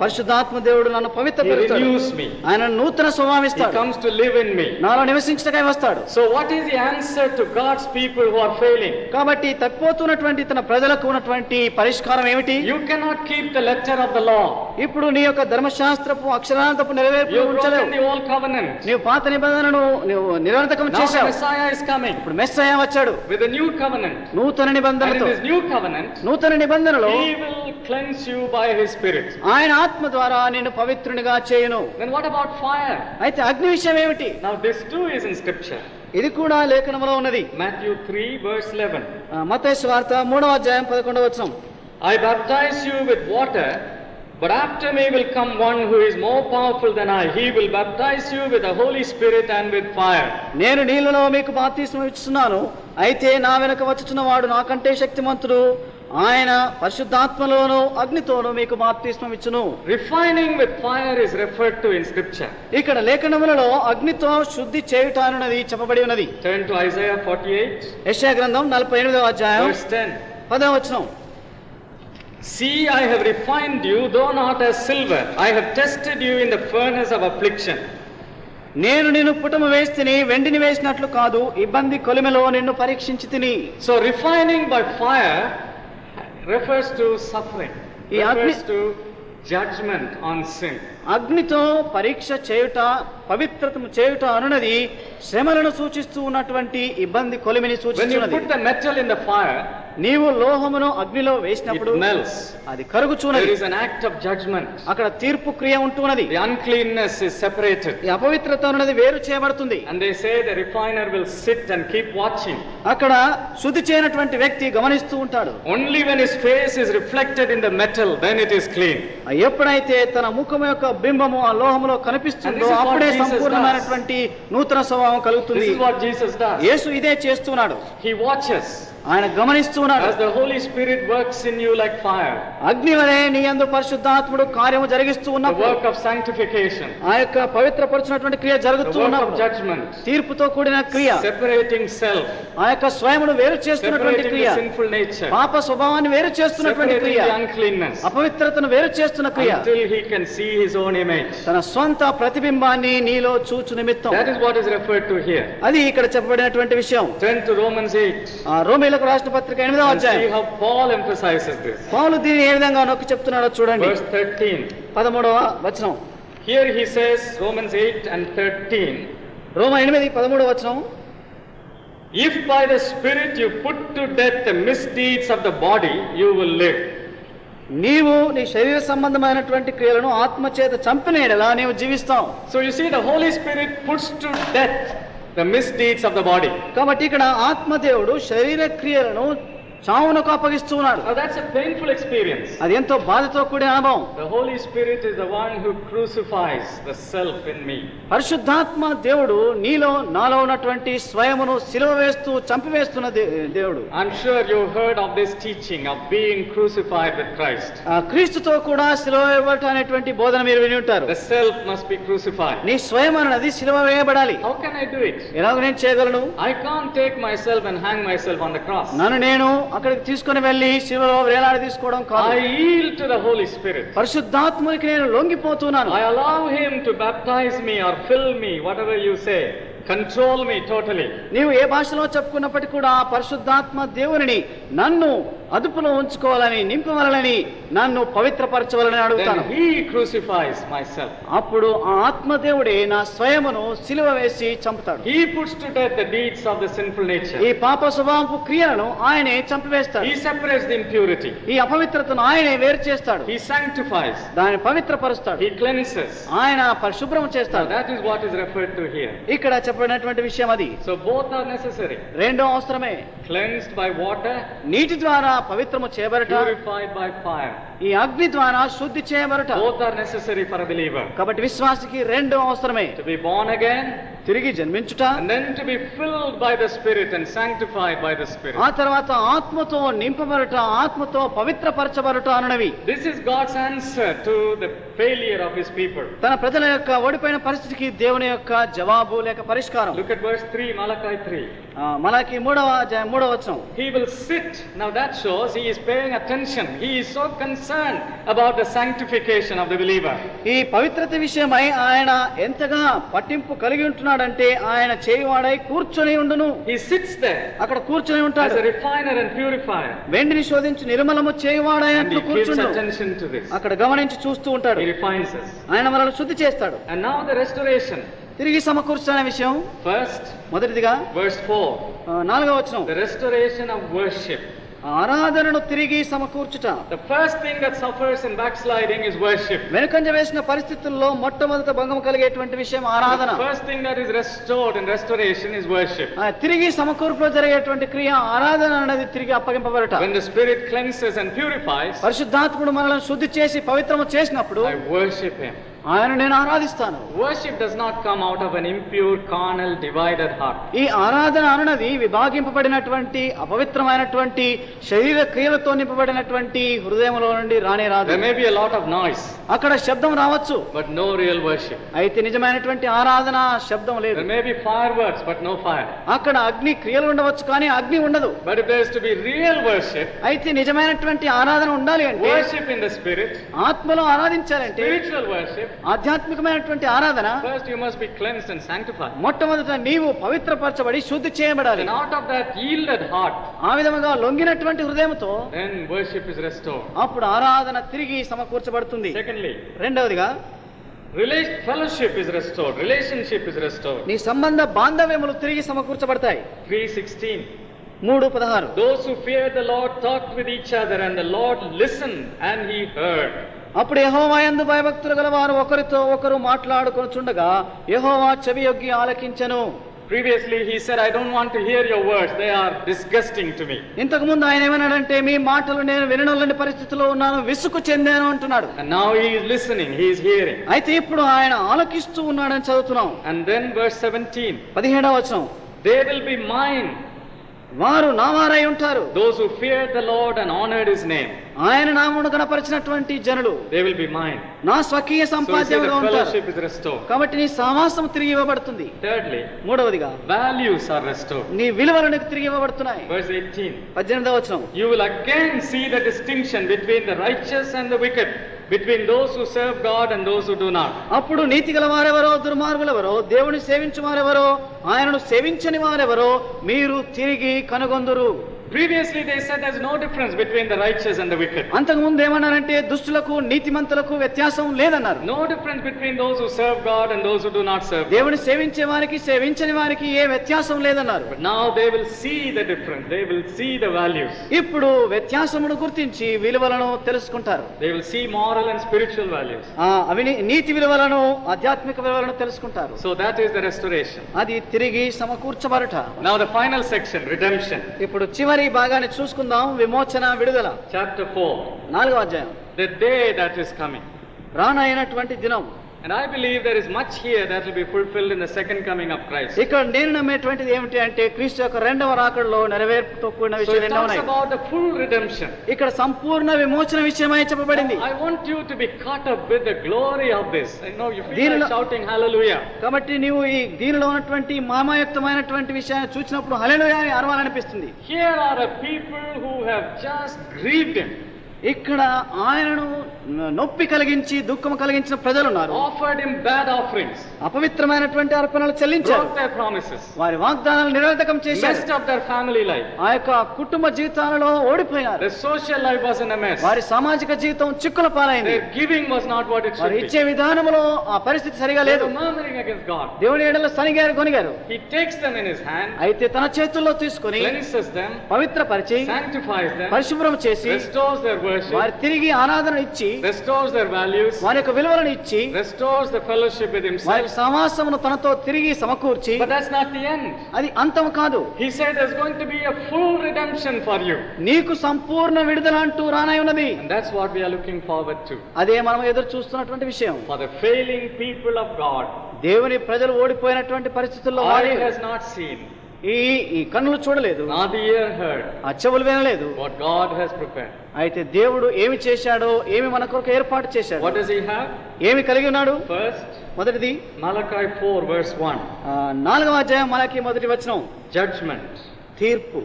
పరిశుద్ధాత్మ దేవుడు నన్ను He పవిత్రపరుస్తాడు. renews me. ఆయన నూతన స్వభావం He ఇస్తాడు. comes to live in me. నాలో నివసించటకై వస్తాడు. So what is the answer to God's people who are failing? కాబట్టి తప్పిపోతున్నటువంటి తన ప్రజలకు ఉన్నటువంటి పరిష్కారం ఏమిటి? You cannot keep the letter of the law. ఇప్పుడు నీ యొక్క ధర్మశాస్త్రపు అక్షరాంతపు నెరవేర్పు You've ఉంచలేవు. broken the old covenant. నీవు పాత నిబంధనను నీవు నిరర్థకం Now the చేశావు. Messiah is coming ఇప్పుడు మెస్సయ్య వచ్చాడు with a new covenant. నూతన And in నిబంధనతో. this new covenant, నూతన నిబంధనలో He will cleanse you by His Spirit. ఆయన ఆత్మ ద్వారా నిన్ను పవిత్రునిగా చేయును. Then what about fire? అయితే అగ్ని విషయం ఏమిటి? Now this too is in Scripture. ఇది కూడా లేఖనములో ఉన్నది. Matthew 3 verse 11. మత్తయి సువార్త 3వ అధ్యాయం 11వ వచనం. I baptize you with water, but after me will come one who is more powerful than I. He will baptize you with the Holy Spirit and with fire. నేను నీళ్లలో మీకు బాప్తిస్మం ఇస్తున్నాను, అయితే నా వెనక వచ్చుచున్నవాడు నాకంటే శక్తిమంతుడు, ఆయన పరిశుద్ధాత్మలోను అగ్నితోను మీకు బాప్తిస్మం ఇచ్చును. Refining with fire is referred to in Scripture. ఇక్కడ లేఖనములలో అగ్నితో శుద్ధి చేయుట అన్నది చెప్పబడి ఉన్నది. Turn to Isaiah 48 యెషయా గ్రంథం 48వ అధ్యాయం verse 10. 10వ వచనం. See, I have refined you, though not as silver. I have tested you in the furnace of affliction. నేను నిన్ను పుటము వేస్తిని, వెండిని వేసినట్లు కాదు, ఇబ్బంది కొలిమెలో నిన్ను పరీక్షించి తిని. So refining by fire refers to suffering, refers to judgment on sin. అగ్నితో పరీక్ష చేయుట, పవిత్రతము చేయుట అనున్నది శ్రమలను సూచిస్తూ ఉన్నటువంటి ఇబ్బంది కొలిమిని When you సూచిస్తున్నది. put the metal in the fire, నీవు లోహమును అగ్నిలో it వేసినప్పుడు melts. అది There కరుగుచున్నది. is an act of judgment. అక్కడ తీర్పు క్రియ ఉంటున్నది. The uncleanness is separated. ఈ అపవిత్రత అన్నది వేరు చేయబడుతుంది. And they say the refiner will sit and keep watching. అక్కడ శుద్ధి చేయనటువంటి వ్యక్తి గమనిస్తూ ఉంటాడు. Only when his face is reflected in the metal, then it is clean. ఎప్పుడైతే తన ముఖం యొక్క బింబము ఆ లోహములో కనిపిస్తుందో And this is what అప్పుడే Jesus సంపూర్ణమైనటువంటి నూతన స్వభావం This కలుగుతుంది. is what Jesus does. యేసు ఇదే చేస్తున్నాడు. He watches ఆయన గమనిస్తున్నాడు. as the Holy Spirit works in you like fire. అగ్ని వలె నీ యందు పరిశుద్ధాత్ముడు కార్యము జరిగిస్తూ The ఉన్నప్పుడు, work of sanctification, ఆ యొక్క పవిత్రపరచినటువంటి క్రియ the జరుగుతూ work of ఉన్నప్పుడు, judgment, తీర్పుతో కూడిన క్రియ, separating self, ఆ యొక్క స్వయమును వేరు చేస్తున్నటువంటి separating క్రియ, the sinful nature, పాప స్వభావాన్ని వేరు చేస్తున్నటువంటి separating క్రియ, the uncleanness, అపవిత్రతను వేరు చేస్తున్న క్రియ, until he can see his own image. తన స్వంత ప్రతిబింబాన్ని నీలో చూచు నిమిత్తం. That is what is referred to here. అది ఇక్కడ చెప్పబడినటువంటి విషయం. Turn to Romans 8 ఆ రోమీయులకు రాసిన పత్రిక 8వ and see అధ్యాయం. how Paul emphasizes this. పౌలు దీన్ని ఏ విధంగా నొక్కి చెప్తున్నాడో చూడండి. Verse 13. 13వ వచనం. Here he says, Romans 8 and 13, రోమ 8:13వ వచనం. if by the Spirit you put to death the misdeeds of the body, you will live. నీవు నీ శరీర సంబంధమైనటువంటి క్రియలను ఆత్మ చేత చంపిన యెడల నీవు జీవిస్తావు. So you see, the Holy Spirit puts to death the misdeeds of the body. కాబట్టి ఇక్కడ ఆత్మదేవుడు శరీర క్రియలను చావునకు అప్పగిస్తూ ఉన్నాడు. Now that's a painful experience. అది ఎంతో బాధతో కూడిన అనుభవం. The Holy Spirit is the one who crucifies the self in me. పరిశుద్ధాత్మ దేవుడు నీలో నాలో ఉన్నటువంటి స్వయమును సిలువ వేస్తూ చంపివేస్తున్న దేవుడు. I'm sure you heard of this teaching of being crucified with Christ. ఆ క్రీస్తుతో కూడా సిలువ వేయబడట అనేటువంటి బోధన మీరు విని ఉంటారు. The self must be crucified. నీ స్వయం అన్నది సిలువ వేయబడాలి. How can I do it? ఎలాగ నేను చేయగలను? I can't take myself and hang myself on the cross. నన్ను నేను అక్కడికి తీసుకుని వెళ్ళి సిలువలో వేలాడి తీసుకోవడం కాదు. I yield to the Holy Spirit. పరిశుద్ధాత్మకి నేను లొంగిపోతున్నాను. I allow him to baptize me or fill me, whatever you say. Control me totally. నీవు ఏ భాషలో చెప్పుకున్నప్పటికీ కూడా పరిశుద్ధాత్మ దేవునిని నన్ను అదుపులో ఉంచుకోవాలని, నింపవలనని, నన్ను పవిత్రపరచవలని అడుగుతాను. Then he crucifies myself. అప్పుడు ఆ ఆత్మదేవుడే నా స్వయమును సిలువ వేసి చంపుతాడు. He puts to death the deeds of the sinful nature. ఈ పాప స్వభావపు క్రియలను ఆయనే చంపివేస్తాడు. He separates the impurity. ఈ అపవిత్రతను ఆయనే వేరు చేస్తాడు. He sanctifies. దాన్ని పవిత్రపరుస్తాడు. He cleanses. ఆయన పరిశుభ్రం Now చేస్తాడు. that is what is referred to here. ఇక్కడ చెప్పబడినటువంటి విషయం అది. So both are necessary. రెండో అవసరమే. Cleansed by water, నీటి ద్వారా పవిత్రము చేయబడట, purified by fire. ఈ అగ్ని ద్వారా శుద్ధి చేయబడట. Both are necessary for a believer. కాబట్టి విశ్వాసికి రెండు అవసరమే. To be born again, తిరిగి జన్మించుట, and then to be filled by the Spirit and sanctified by the Spirit. ఆ తర్వాత ఆత్మతో నింపబడట, ఆత్మతో పవిత్రపరచబడట అనునవి. This is God's answer to the failure of His people. తన ప్రజల యొక్క ఓడిపోయిన పరిస్థితికి దేవుని యొక్క జవాబు లేక పరిష్కారం. Look at verse 3, Malachi 3. మలాకి 3వ వచనం. He will sit. Now that shows he is paying attention. He is so concerned about the sanctification of the believer. ఈ పవిత్రత విషయమై ఆయన ఎంతగా పట్టింపు కలిగి ఉంటున్నాడంటే ఆయన చేయువాడై కూర్చొని ఉండును. He sits there అక్కడ కూర్చొని ఉంటాడు. as a refiner and purifier. వెండిని శోధించి నిర్మలము చేయువాడై And he gives కూర్చుండు. attention to this. అక్కడ గమనించి చూస్తూ ఉంటాడు. He refines us. ఆయన మనల్ని శుద్ధి చేస్తాడు. And now the restoration. తిరిగి సమకూర్చునే విషయం. First, మొదటిదిగా verse 4. 4వ వచనం. The restoration of worship. ఆరాధనను తిరిగి సమకూర్చుట. The first thing that suffers in backsliding is worship. వెనుకంజ వేసిన పరిస్థితుల్లో మొట్టమొదట భంగం కలిగేటువంటి విషయం ఆరాధన. The first thing that is restored in restoration is worship. తిరిగి సమకూర్పులో జరిగేటువంటి క్రియ ఆరాధన అనేది తిరిగి అప్పగింపబడట. When the Spirit cleanses and purifies, పరిశుద్ధాత్ముడు మనల్ని శుద్ధి చేసి పవిత్రము చేసినప్పుడు I worship Him. ఆయన నేను ఆరాధిస్తాను. Worship does not come out of an impure, carnal, divided heart. ఈ ఆరాధన అనున్నది విభాగింపబడినటువంటి అపవిత్రమైనటువంటి శరీర క్రియలతో నింపబడినటువంటి హృదయంలో నుండి రానే రాదు. There may be a lot of noise, అక్కడ శబ్దం రావచ్చు, but no real worship. అయితే నిజమైనటువంటి ఆరాధన శబ్దం లేదు. There may be fireworks, but no fire. అక్కడ అగ్ని క్రియలు ఉండవచ్చు కానీ అగ్ని ఉండదు. But if there is to be real worship, అయితే నిజమైనటువంటి ఆరాధన ఉండాలి అంటే worship in the Spirit, ఆత్మలో ఆరాధించాలంటే, spiritual worship, ఆధ్యాత్మికమైనటువంటి ఆరాధన, first you must be cleansed and sanctified. మొట్టమొదట నీవు పవిత్రపరచబడి శుద్ధి చేయబడాలి. And out of that yielded heart, ఆ విధముగా లొంగినటువంటి హృదయంతో then worship is restored. అప్పుడు ఆరాధన తిరిగి సమకూర్చబడుతుంది. Secondly, రెండవదిగా fellowship is restored. Relationship is restored. నీ సంబంధ బాంధవ్యములు తిరిగి సమకూర్చబడతాయి. 3:16. 3:16. Those who feared the Lord talked with each other, and the Lord listened and He heard. అప్పుడు యెహోవా యందు భయభక్తులు గల వారు ఒకరితో ఒకరు మాట్లాడుకొనుచుండగా యెహోవా చెవియొగ్గి ఆలకించెను. Previously he said, I don't want to hear your words, they are disgusting to me. ఇంతకు ముందు ఆయన ఏమన్నాడంటే, మీ మాటలు నేను వినలేని పరిస్థితిలో ఉన్నాను, విసుగు చెందాను అంటున్నాడు. And now he is listening, he is hearing. అయితే ఇప్పుడు ఆయన ఆలకిస్తూ ఉన్నాడని చదువుతున్నాం. And then verse 17. 17వ వచనం. They will be mine. వారు నా వారై ఉంటారు. Those who feared the Lord and honored His name. ఆయన నామమును గణపరిచినటువంటి జనులు They will be mine. నా స్వకీయ సంపాద్యముగా ఉంటారు. Fellowship is restored. కాబట్టి నీ సహవాసం తిరిగి ఇవ్వబడుతుంది. Thirdly, మూడవదిగా values are restored. నీ విలువలు నీకు తిరిగి ఇవ్వబడుతున్నాయి. Verse 18. 18వ వచనం. You will again see the distinction between the righteous and the wicked, between those who serve God and those who do not. అప్పుడు నీతి గల వారెవరో దుర్మార్గులెవరో దేవుని సేవించు వారెవరో ఆయనను సేవించని వారెవరో మీరు తిరిగి కనుగొందురు. Previously they said there's no difference between the righteous and the wicked. అంతకు ముందు ఏమన్నారంటే దుష్టులకు నీతిమంతులకు వ్యత్యాసం లేదన్నారు. No difference between those who serve God and those who do not serve God. దేవుని సేవించే వారికి సేవించని వారికి ఏ వ్యత్యాసం లేదన్నారు. But now they will see the difference. They will see the values. ఇప్పుడు వ్యత్యాసమును గుర్తించి విలువలను తెలుసుకుంటారు. They will see moral and spiritual values. అవి నీతి విలువలను ఆధ్యాత్మిక విలువలను తెలుసుకుంటారు. So that is the restoration. అది తిరిగి సమకూర్చబడుట. Now the final section, redemption. ఇప్పుడు చివరి భాగాన్ని చూసుకుందాం, విమోచన విడుదల. Chapter 4. 4వ అధ్యాయం. The day that is coming. రానైనటువంటి దినం. And I believe there is much here that will be fulfilled in the second coming of Christ. ఇక్కడ నేను నమ్మేటువంటిది ఏమిటి అంటే క్రీస్తు యొక్క రెండవ రాకడలో నెరవేర్పుతో కూడిన So విషయాలు it ఎన్నో talks ఉన్నాయి. about the full redemption. ఇక్కడ సంపూర్ణ విమోచన విషయమై చెప్పబడింది. I want you to be caught up with the glory of this. I know you feel దీనిలో like shouting hallelujah. కాబట్టి నీవు ఈ దీనిలో ఉన్నటువంటి మహిమాయుక్తమైనటువంటి విషయాన్ని చూసినప్పుడు హల్లెలూయా అని అరవాలనిపిస్తుంది. Here are a people who have just grieved Him. ఇక్కడ ఆయనను నొప్పి కలిగించి దుఃఖం కలిగించిన ప్రజలు ఉన్నారు. Offered Him bad offerings. అపవిత్రమైనటువంటి అర్పణలు చెల్లించారు. Broke their promises. వారి వాగ్దానాలు నిరర్ధకం చేశారు. Messed up their family life. ఆ యొక్క కుటుంబ జీవితాలలో ఓడిపోయారు. Their social life was in a mess. వారి సామాజిక జీవితం చిక్కుల పాలైంది. Their giving was not what it should వారు be. ఇచ్చే విధానంలో ఆ పరిస్థితి సరిగా They లేదు. were murmuring against God. దేవుని ఎడల సనిగారు కొనిగారు. He takes them in His hand, అయితే తన చేతుల్లో తీసుకొని cleanses them, పవిత్రపరిచి sanctifies them, పరిశుభ్రం చేసి restores their worship, వారి తిరిగి ఆరాధన ఇచ్చి, restores their values, వారి యొక్క విలువలను ఇచ్చి, restores the fellowship with వారి himself. సమాసమును తనతో తిరిగి సమకూర్చి, But that's not the end. అది అంతం కాదు. He said there's going to be a full redemption for you. నీకు సంపూర్ణ విడుదల అంటూ రానై ఉన్నది. And that's what we are looking forward to. అదే మనం ఎదురు చూస్తున్నటువంటి విషయం. For the failing people of God, దేవుని ప్రజలు ఓడిపోయినటువంటి పరిస్థితుల్లో eye వారు has not seen, ఈ కన్నులు చూడలేదు, nor the ear heard, ఆ చెవులు వినలేదు. what God has prepared. అయితే దేవుడు ఏమి చేశాడో, ఏమి మన కొరకు ఏర్పాటు చేశాడు, What does he have? ఏమి కలిగి ఉన్నాడు. First, మొదటిది Malachi 4 verse 1. 4వ అధ్యాయం మలాకి మొదటి వచనం, Judgment. తీర్పు.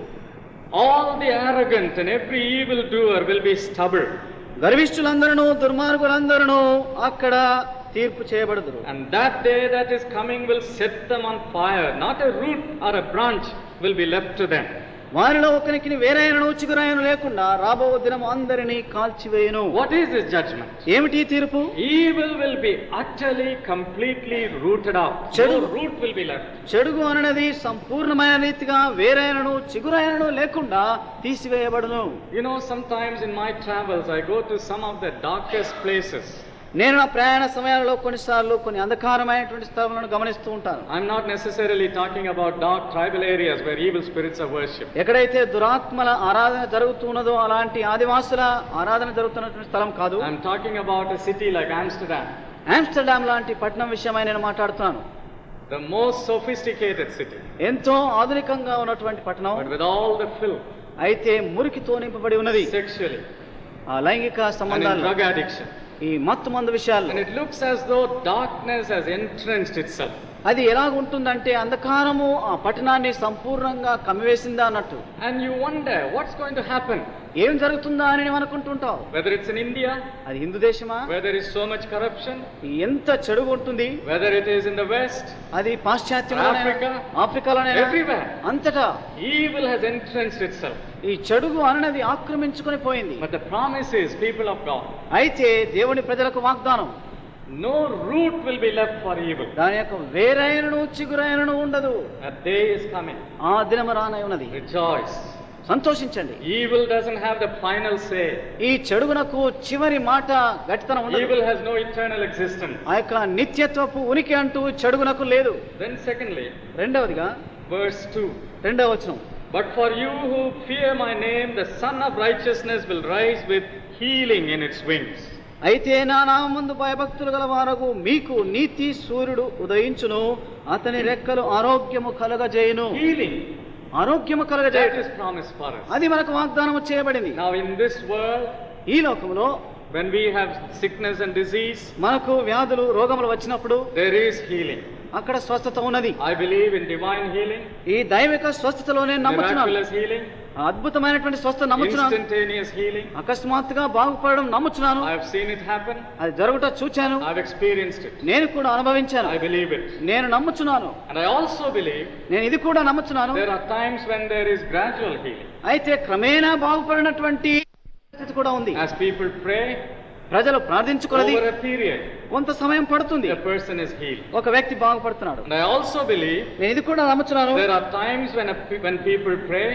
All the arrogant and every evil doer will be stubble. గర్విష్ఠులందరూ దుర్మార్గులందరూ అక్కడ తీర్పు చేయబడుదురు. And that day that is coming will set them on fire. Not a root or a branch will be left to them. వారిలో ఒకరికి వేరైనను చిగురాయను లేకుండా రాబో దినం అందరినీ కాల్చివేయును. What is this judgment? ఏమిటి తీర్పు? Evil will be utterly, completely rooted out. No root will be left. చెడుగు అనేది సంపూర్ణమైన రీతిగా వేరైనను చిగురాయను లేకుండా తీసివేయబడును. You know, sometimes in my travels I go to some of the darkest places. నేను నా ప్రయాణ సమయాలలో కొన్నిసార్లు కొన్ని అంధకారమైనటువంటి స్థలాలను గమనిస్తూ ఉంటాను. I'm not necessarily talking about dark tribal areas where evil spirits are worshipped. ఎక్కడైతే దురాత్మల ఆరాధన జరుగుతున్నదో అలాంటి ఆదివాసుల ఆరాధన జరుగుతున్నటువంటి స్థలం కాదు. I'm talking about a city like Amsterdam. Amsterdam లాంటి పట్టణం విషయమై నేను మాట్లాడుతున్నాను. The most sophisticated city. ఎంతో ఆధునికంగా ఉన్నటువంటి పట్టణం, But with all the filth, అయితే మురికితో నింపబడి ఉన్నది. sexually, ఆ లైంగిక and in సంబంధాలు, drug addiction. ఈ మత్తు మందు విషయాలు. And it looks as though darkness has entrenched itself. అది ఎలాగుంటుందంటే అంధకారము ఆ పట్టణాన్ని సంపూర్ణంగా కమ్మివేసిందా అన్నట్టు. And you wonder what's going to happen. ఏం జరుగుతుందా అని నేను అనుకుంటుంటావు. Whether it's in India, అది Hindu దేశమా, where there is so much corruption, ఎంత చెడుగు ఉంటుంది, whether it is in the West, అది పాశ్చాత్యంలో, Africa, ఆఫ్రికాలోనే, everywhere. అంతటా Evil has entrenched itself. ఈ చెడుగు అనేది ఆక్రమించుకొని పోయింది. But the promise is, people of God, అయితే దేవుని ప్రజలకు వాగ్దానం, no root will be left for evil. దాని యొక్క వేరైనను చిగురైనను ఉండదు. That day is coming. ఆ దినము రానై ఉన్నది. Rejoice. సంతోషించండి. Evil doesn't have the final say. ఈ చెడుగునకు చివరి మాట గట్టితనం ఉండదు. Evil has no eternal existence. ఆ యొక్క నిత్యత్వపు ఉనికి అంటూ చెడుగునకు లేదు. Then secondly, రెండవదిగా verse 2. రెండవ వచనం, But for you who fear my name, the Son of Righteousness will rise with healing in its wings. అయితే నా నామమందు భయభక్తులు గల వారగు మీకు నీతి సూర్యుడు ఉదయించును, అతని రెక్కలు ఆరోగ్యము కలగజేయును. Healing. ఆరోగ్యము That కలగజేయును. is promised for us. అది మనకు వాగ్దానము చేయబడింది. Now in this world, ఈ లోకంలో when we have sickness and disease, మనకు వ్యాధులు రోగములు వచ్చినప్పుడు there is healing. అక్కడ స్వస్థత ఉన్నది. I believe in divine healing, ఈ దైవిక స్వస్థతలోనే నమ్ముచున్నాను. miraculous healing, అద్భుతమైనటువంటి స్వస్థత నమ్ముచున్నాను. instantaneous healing. అకస్మాత్తుగా బాగుపడడం నమ్ముచున్నాను. I have seen it happen. అది జరుగుట చూచాను. I have experienced it. నేను కూడా అనుభవించాను. I believe it. నేను నమ్ముచున్నాను. And I also believe నేను ఇది కూడా నమ్ముచున్నాను. there are times when there is gradual healing. అయితే క్రమేణా బాగుపడినటువంటి పరిస్థితి కూడా ఉంది. As people pray, ప్రజలు ప్రార్థించుకున్నది over a period, కొంత సమయం పడుతుంది, a person is healed. ఒక వ్యక్తి బాగుపడుతున్నాడు. And I also believe నేను ఇది కూడా నమ్ముచున్నాను. there are times when people pray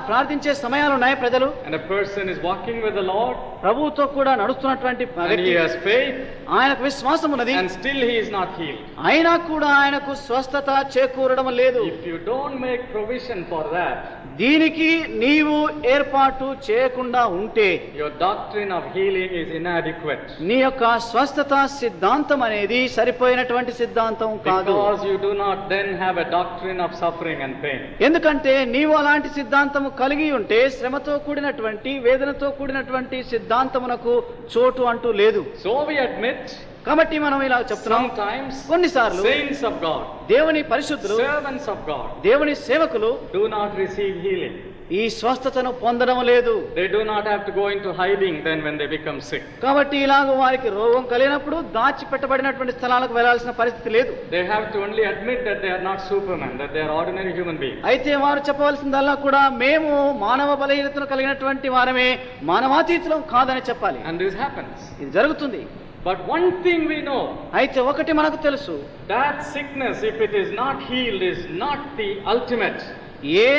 ప్రార్థించే సమయాలు ఉన్నాయి ప్రజలు, and a person is walking with the Lord ప్రభువుతో కూడా నడుస్తున్నటువంటి and వ్యక్తి, he has faith ఆయనకు విశ్వాసం ఉన్నది, and still he is not healed. అయినా కూడా ఆయనకు స్వస్థత చేకూరడం లేదు. If you don't make provision for that, దీనికి నీవు ఏర్పాటు చేయకుండా ఉంటే your doctrine of healing is inadequate. నీ యొక్క స్వస్థత సిద్ధాంతం అనేది సరిపోయినటువంటి సిద్ధాంతం కాదు. Because you do not then have a doctrine of suffering and pain. ఎందుకంటే నీవు అలాంటి సిద్ధాంతము కలిగి ఉంటే శ్రమతో కూడినటువంటి వేదనతో కూడినటువంటి సిద్ధాంతమునకు చోటు అంటూ లేదు. So we admit, కాబట్టి మనం ఇలా చెప్తున్నాం, sometimes కొన్నిసార్లు saints of God, దేవుని పరిశుద్ధులు, servants of God, దేవుని సేవకులు do not receive healing. ఈ స్వస్థతను పొందడం లేదు. They do not have to go into hiding then when they become sick. కాబట్టి ఇలాగ వారికి రోగం కలిగినప్పుడు దాచిపెట్టబడినటువంటి స్థలాలకు వెళ్లాల్సిన పరిస్థితి లేదు. They have to only admit that they are not supermen, that they are ordinary human beings. అయితే వారు చెప్పవలసిందల్లా కూడా మేము మానవ బలహీనతను కలిగినటువంటి వారమే, మానవాతీతులం కాదని చెప్పాలి. And this happens. ఇది జరుగుతుంది. But one thing we know, అయితే ఒకటి మనకు తెలుసు, that sickness, if it is not healed, is not the ultimate. ఏ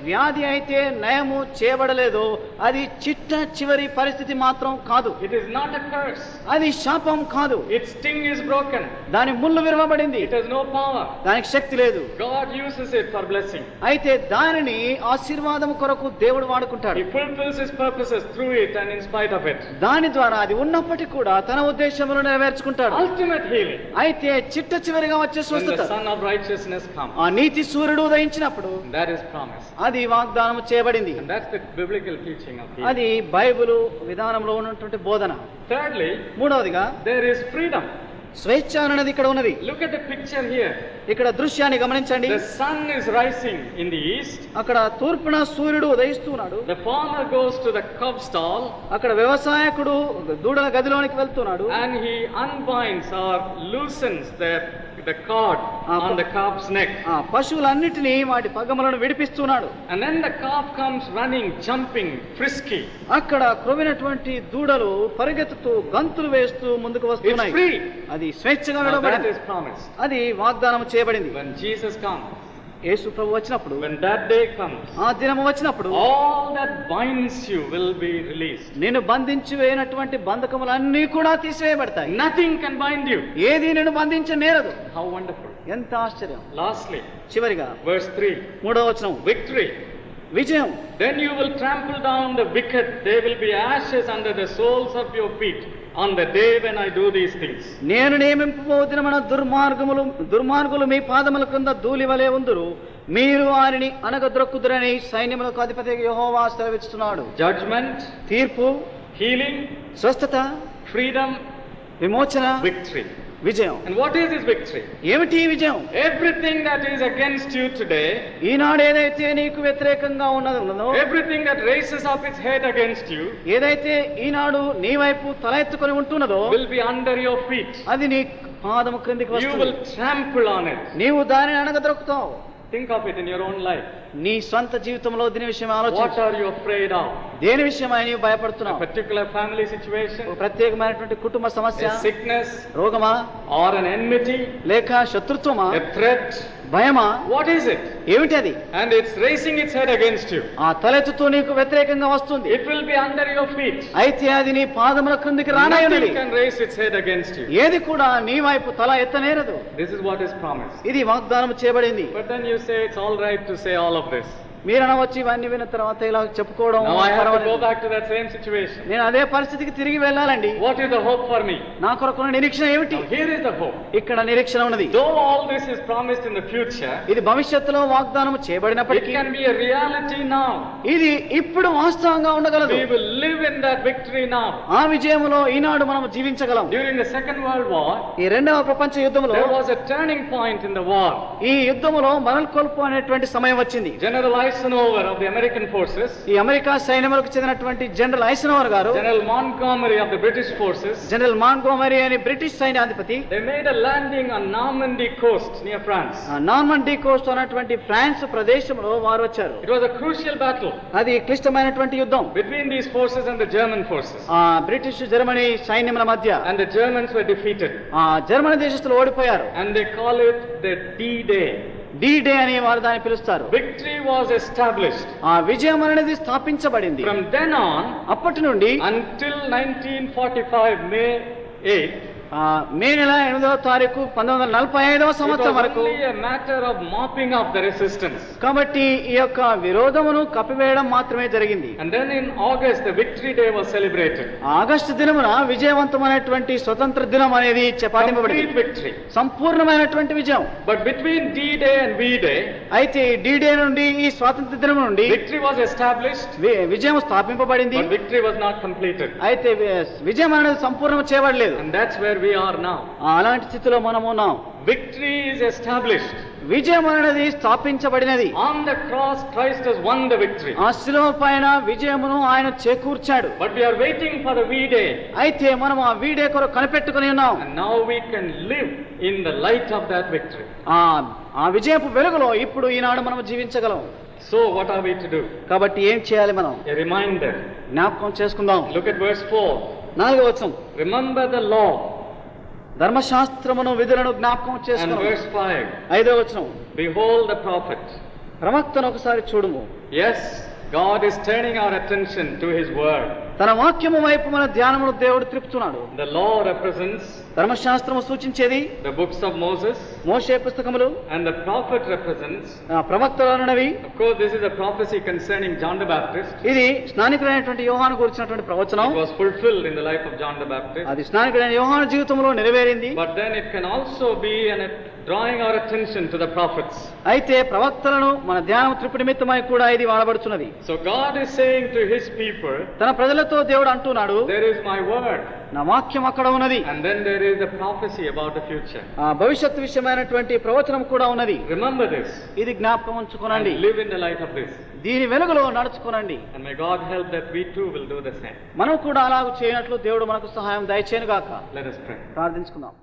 వ్యాధి అయితే నయము చేయబడలేదో అది చిట్ట చివరి పరిస్థితి మాత్రం కాదు. It is not a curse. అది శాపం కాదు. Its sting is broken. దాని ముళ్ళు విరవబడింది. It has no power. దానికి శక్తి లేదు. God uses it for blessing. అయితే దానిని ఆశీర్వాదం కొరకు దేవుడు వాడుకుంటాడు. He fulfills his purposes through it and in spite of it. దాని ద్వారా అది ఉన్నప్పటికీ కూడా తన ఉద్దేశములను నెరవేర్చుకుంటాడు. Ultimate healing. అయితే చిట్ట చివరిగా వచ్చే When స్వస్థత, the Son of Righteousness comes. ఆ నీతి సూర్యుడు ఉదయించినప్పుడు That is promise. అది వాగ్దానం చేయబడింది. And that's the biblical teaching of healing. అది బైబిలు విధానంలో ఉన్నటువంటి బోధన. Thirdly, మూడవదిగా there is freedom. స్వేచ్ఛ అనేది ఇక్కడ ఉన్నది. Look at the picture here. ఇక్కడ దృశ్యాన్ని గమనించండి. The sun is rising in the east. అక్కడ తూర్పున సూర్యుడు ఉదయిస్తున్నాడు. The farmer goes to the cow stall. అక్కడ వ్యవసాయకుడు దూడల గదిలోనికి వెళ్తున్నాడు. And he unbinds or loosens the cord on the calf's neck. ఆ పశువులన్నిటినీ వాటి పగ్గములను విడిపిస్తున్నాడు. And then the calf comes running, jumping, frisky. అక్కడ క్రొవ్వినటువంటి దూడలు పరిగెత్తుతూ గంతులు వేస్తూ ముందుకు It's వస్తున్నాయి. free. అది స్వేచ్ఛగా Now that విడవబడింది. is promised. అది వాగ్దానం చేయబడింది. When Jesus comes, యేసు ప్రభు వచ్చినప్పుడు, when that day comes, ఆ దినము వచ్చినప్పుడు all that binds you will be released. నిన్ను బంధించి వేయనటువంటి బంధకములన్నీ కూడా తీసివేయబడతాయి. Nothing can bind you. ఏది నిన్ను బంధించనేరదు. How wonderful. ఎంత ఆశ్చర్యం. Lastly, చివరిగా verse 3, మూడవ వచనం, victory. విజయం. Then you will trample down the wicked. They will be ashes under the soles of your feet on the day when I do these things. నేను నియమింపబోతున్న దుర్మార్గులు మీ పాదముల క్రింద ధూళి వలె ఉందురు, మీరు వారిని అనగద్రొక్కుదురని సైన్యములకు అధిపతి యెహోవా సెలవిస్తున్నాడు. Judgment, తీర్పు, healing, స్వస్థత, freedom, విమోచన, victory. విజయం. And what is this victory? ఏమిటి ఈ విజయం? Everything that is against you today, ఈనాడు ఏదైతే నీకు వ్యతిరేకంగా ఉన్నదో, everything that raises up its head against you, ఏదైతే ఈనాడు నీ వైపు తల ఎత్తుకొని ఉంటున్నదో, will be under your feet. అది నీ పాదము క్రిందికి You వస్తుంది. will trample on it. నీవు దానిని అనగద్రొక్కుతావు. Think of it in your own life. నీ స్వంత జీవితంలో దీని విషయం What ఆలోచించు. are you afraid of? దేని విషయమై నీవు A భయపడుతున్నావు? particular family situation, ఒక ప్రత్యేకమైనటువంటి కుటుంబ సమస్య, a sickness, రోగమా, or an enmity, లేక శత్రుత్వమా, a threat. భయమా? What is it? ఏమిటి అది? And it's raising its head against you. ఆ తలెత్తుతూ నీకు వ్యతిరేకంగా వస్తుంది. It will be under your feet. అయితే అది నీ పాదముల క్రిందికి రానయ్యున్నది. Nothing can raise its head against you. ఏది కూడా నీ వైపు తల ఎత్తనేరదు. This is what is promised. ఇది వాగ్దానం చేయబడింది. But then you say it's all right to say all of this. మీరు అనవచ్చు, ఇవన్నీ విన్న తర్వాత ఇలా చెప్పుకోవడం Now I have to go పర్వాలేదు. back to that same situation. నేను అదే పరిస్థితికి తిరిగి వెళ్ళాలండి. What is the hope for me? నా కొరకున్న నిరీక్షణ ఏమిటి? Now here is the hope. ఇక్కడ నిరీక్షణ ఉన్నది. Though all this is promised in the future, ఇది భవిష్యత్తులో వాగ్దానం it చేయబడినప్పటికీ can be a reality now. ఇది ఇప్పుడు వాస్తవంగా ఉండగలదు. We will live in that victory now. ఆ విజయములో ఈనాడు మనం జీవించగలం. During the Second World War, ఈ రెండవ ప్రపంచ యుద్ధములో there was a turning point in the war. ఈ యుద్ధములో మనల్కొల్పు అనేటువంటి సమయం వచ్చింది. General Eisenhower of the American forces, ఈ అమెరికా సైన్యములకు చెందినటువంటి జనరల్ ఐసెన్హోవర్ గారు, General Montgomery of the British forces, general Montgomery అని బ్రిటిష్ సైన్యాధిపతి, they made a landing on Normandy coast near France. Normandy coast అన్నటువంటి ఫ్రాన్స్ ప్రదేశంలో వారు వచ్చారు. It was a crucial battle అది క్లిష్టమైనటువంటి యుద్ధం. between these forces and the German forces. ఆ British Germany సైన్యముల మధ్య And the Germans were defeated. ఆ జర్మనీ దేశస్తులు ఓడిపోయారు. And they call it the D-Day. D day అని వారు దాన్ని పిలుస్తారు. Victory was established. ఆ విజయం అనేది స్థాపించబడింది. From then on, అప్పటి నుండి until 1945 May 8, మే నెల 8వ తారీఖు 1945వ it సంవత్సరం was వరకు only a matter of mopping up the resistance. కాబట్టి ఈ యొక్క విరోధమును కప్పివేయడం మాత్రమే జరిగింది. And then in August, the Victory Day was celebrated. August దినమున విజయవంతమైనటువంటి స్వతంత్ర దినం అనేది Complete పాటింపబడింది. victory. సంపూర్ణమైనటువంటి విజయం. But between D-Day and V-Day, అయితే డి డే నుండి ఈ స్వాతంత్ర దినం నుండి victory was established, విజయం స్థాపింపబడింది. but victory was not completed. అయితే విజయం అనేది సంపూర్ణం చేయబడలేదు. And that's where we are now. అలాంటి స్థితిలో మనం ఉన్నాం. Victory is established. విజయం అనేది స్థాపించబడినది. On the cross, Christ has won the victory. ఆ శిలువ పైన విజయమును ఆయన చేకూర్చాడు. But we are waiting for the V-Day. అయితే మనం ఆ వీడే కొరకు కనిపెట్టుకుని ఉన్నాం. And now we can live in the light of that victory. ఆ విజయపు వెలుగులో ఇప్పుడు ఈనాడు మనం జీవించగలం. So what are we to do? కాబట్టి ఏం చేయాలి మనం? A reminder. జ్ఞాపకం చేసుకుందాం. Look at verse 4. 4వ వచనం, Remember the law. ధర్మశాస్త్రమును విధులను జ్ఞాపకం And చేసుకుందాం. verse 5. 5వ వచనం, Behold the prophet. ప్రవక్తను ఒకసారి చూడుము. Yes, God is turning our attention to His word. తన వాక్యము వైపు మన ధ్యానమును దేవుడు త్రిప్పుతున్నాడు. The law represents ధర్మశాస్త్రము సూచించేది the books of Moses, Moshe పుస్తకములు, and the prophet represents, ప్రవక్తలు అన్నవి. of course, this is a prophecy concerning John the Baptist. ఇది స్నానికుడైనటువంటి యోహాను గురించినటువంటి ప్రవచనం. It was fulfilled in the life of John the Baptist. అది స్నానికుడైన యోహాను జీవితంలో నెరవేరింది. But then it can also be drawing our attention to the prophets. అయితే ప్రవక్తలను మన ధ్యానం త్రిప్పు నిమిత్తమై కూడా ఇది వాడబడుచున్నది. So God is saying to His people, తన ప్రజలతో దేవుడు అంటున్నాడు, there is my word. నా వాక్యం అక్కడ ఉన్నది. And then there is a prophecy about the future. భవిష్యత్తు విషయమైనటువంటి ప్రవచనం కూడా ఉన్నది. Remember this. ఇది జ్ఞాపకం ఉంచుకోనండి. Live in the light of this. దీని వెలుగులో నడుచుకోనండి. And may God help that we too will do the same. మనం కూడా అలాగ చేయనట్లు దేవుడు మనకు సహాయం దయచేయను గాక. Let us pray. ప్రార్థించుకుందాం.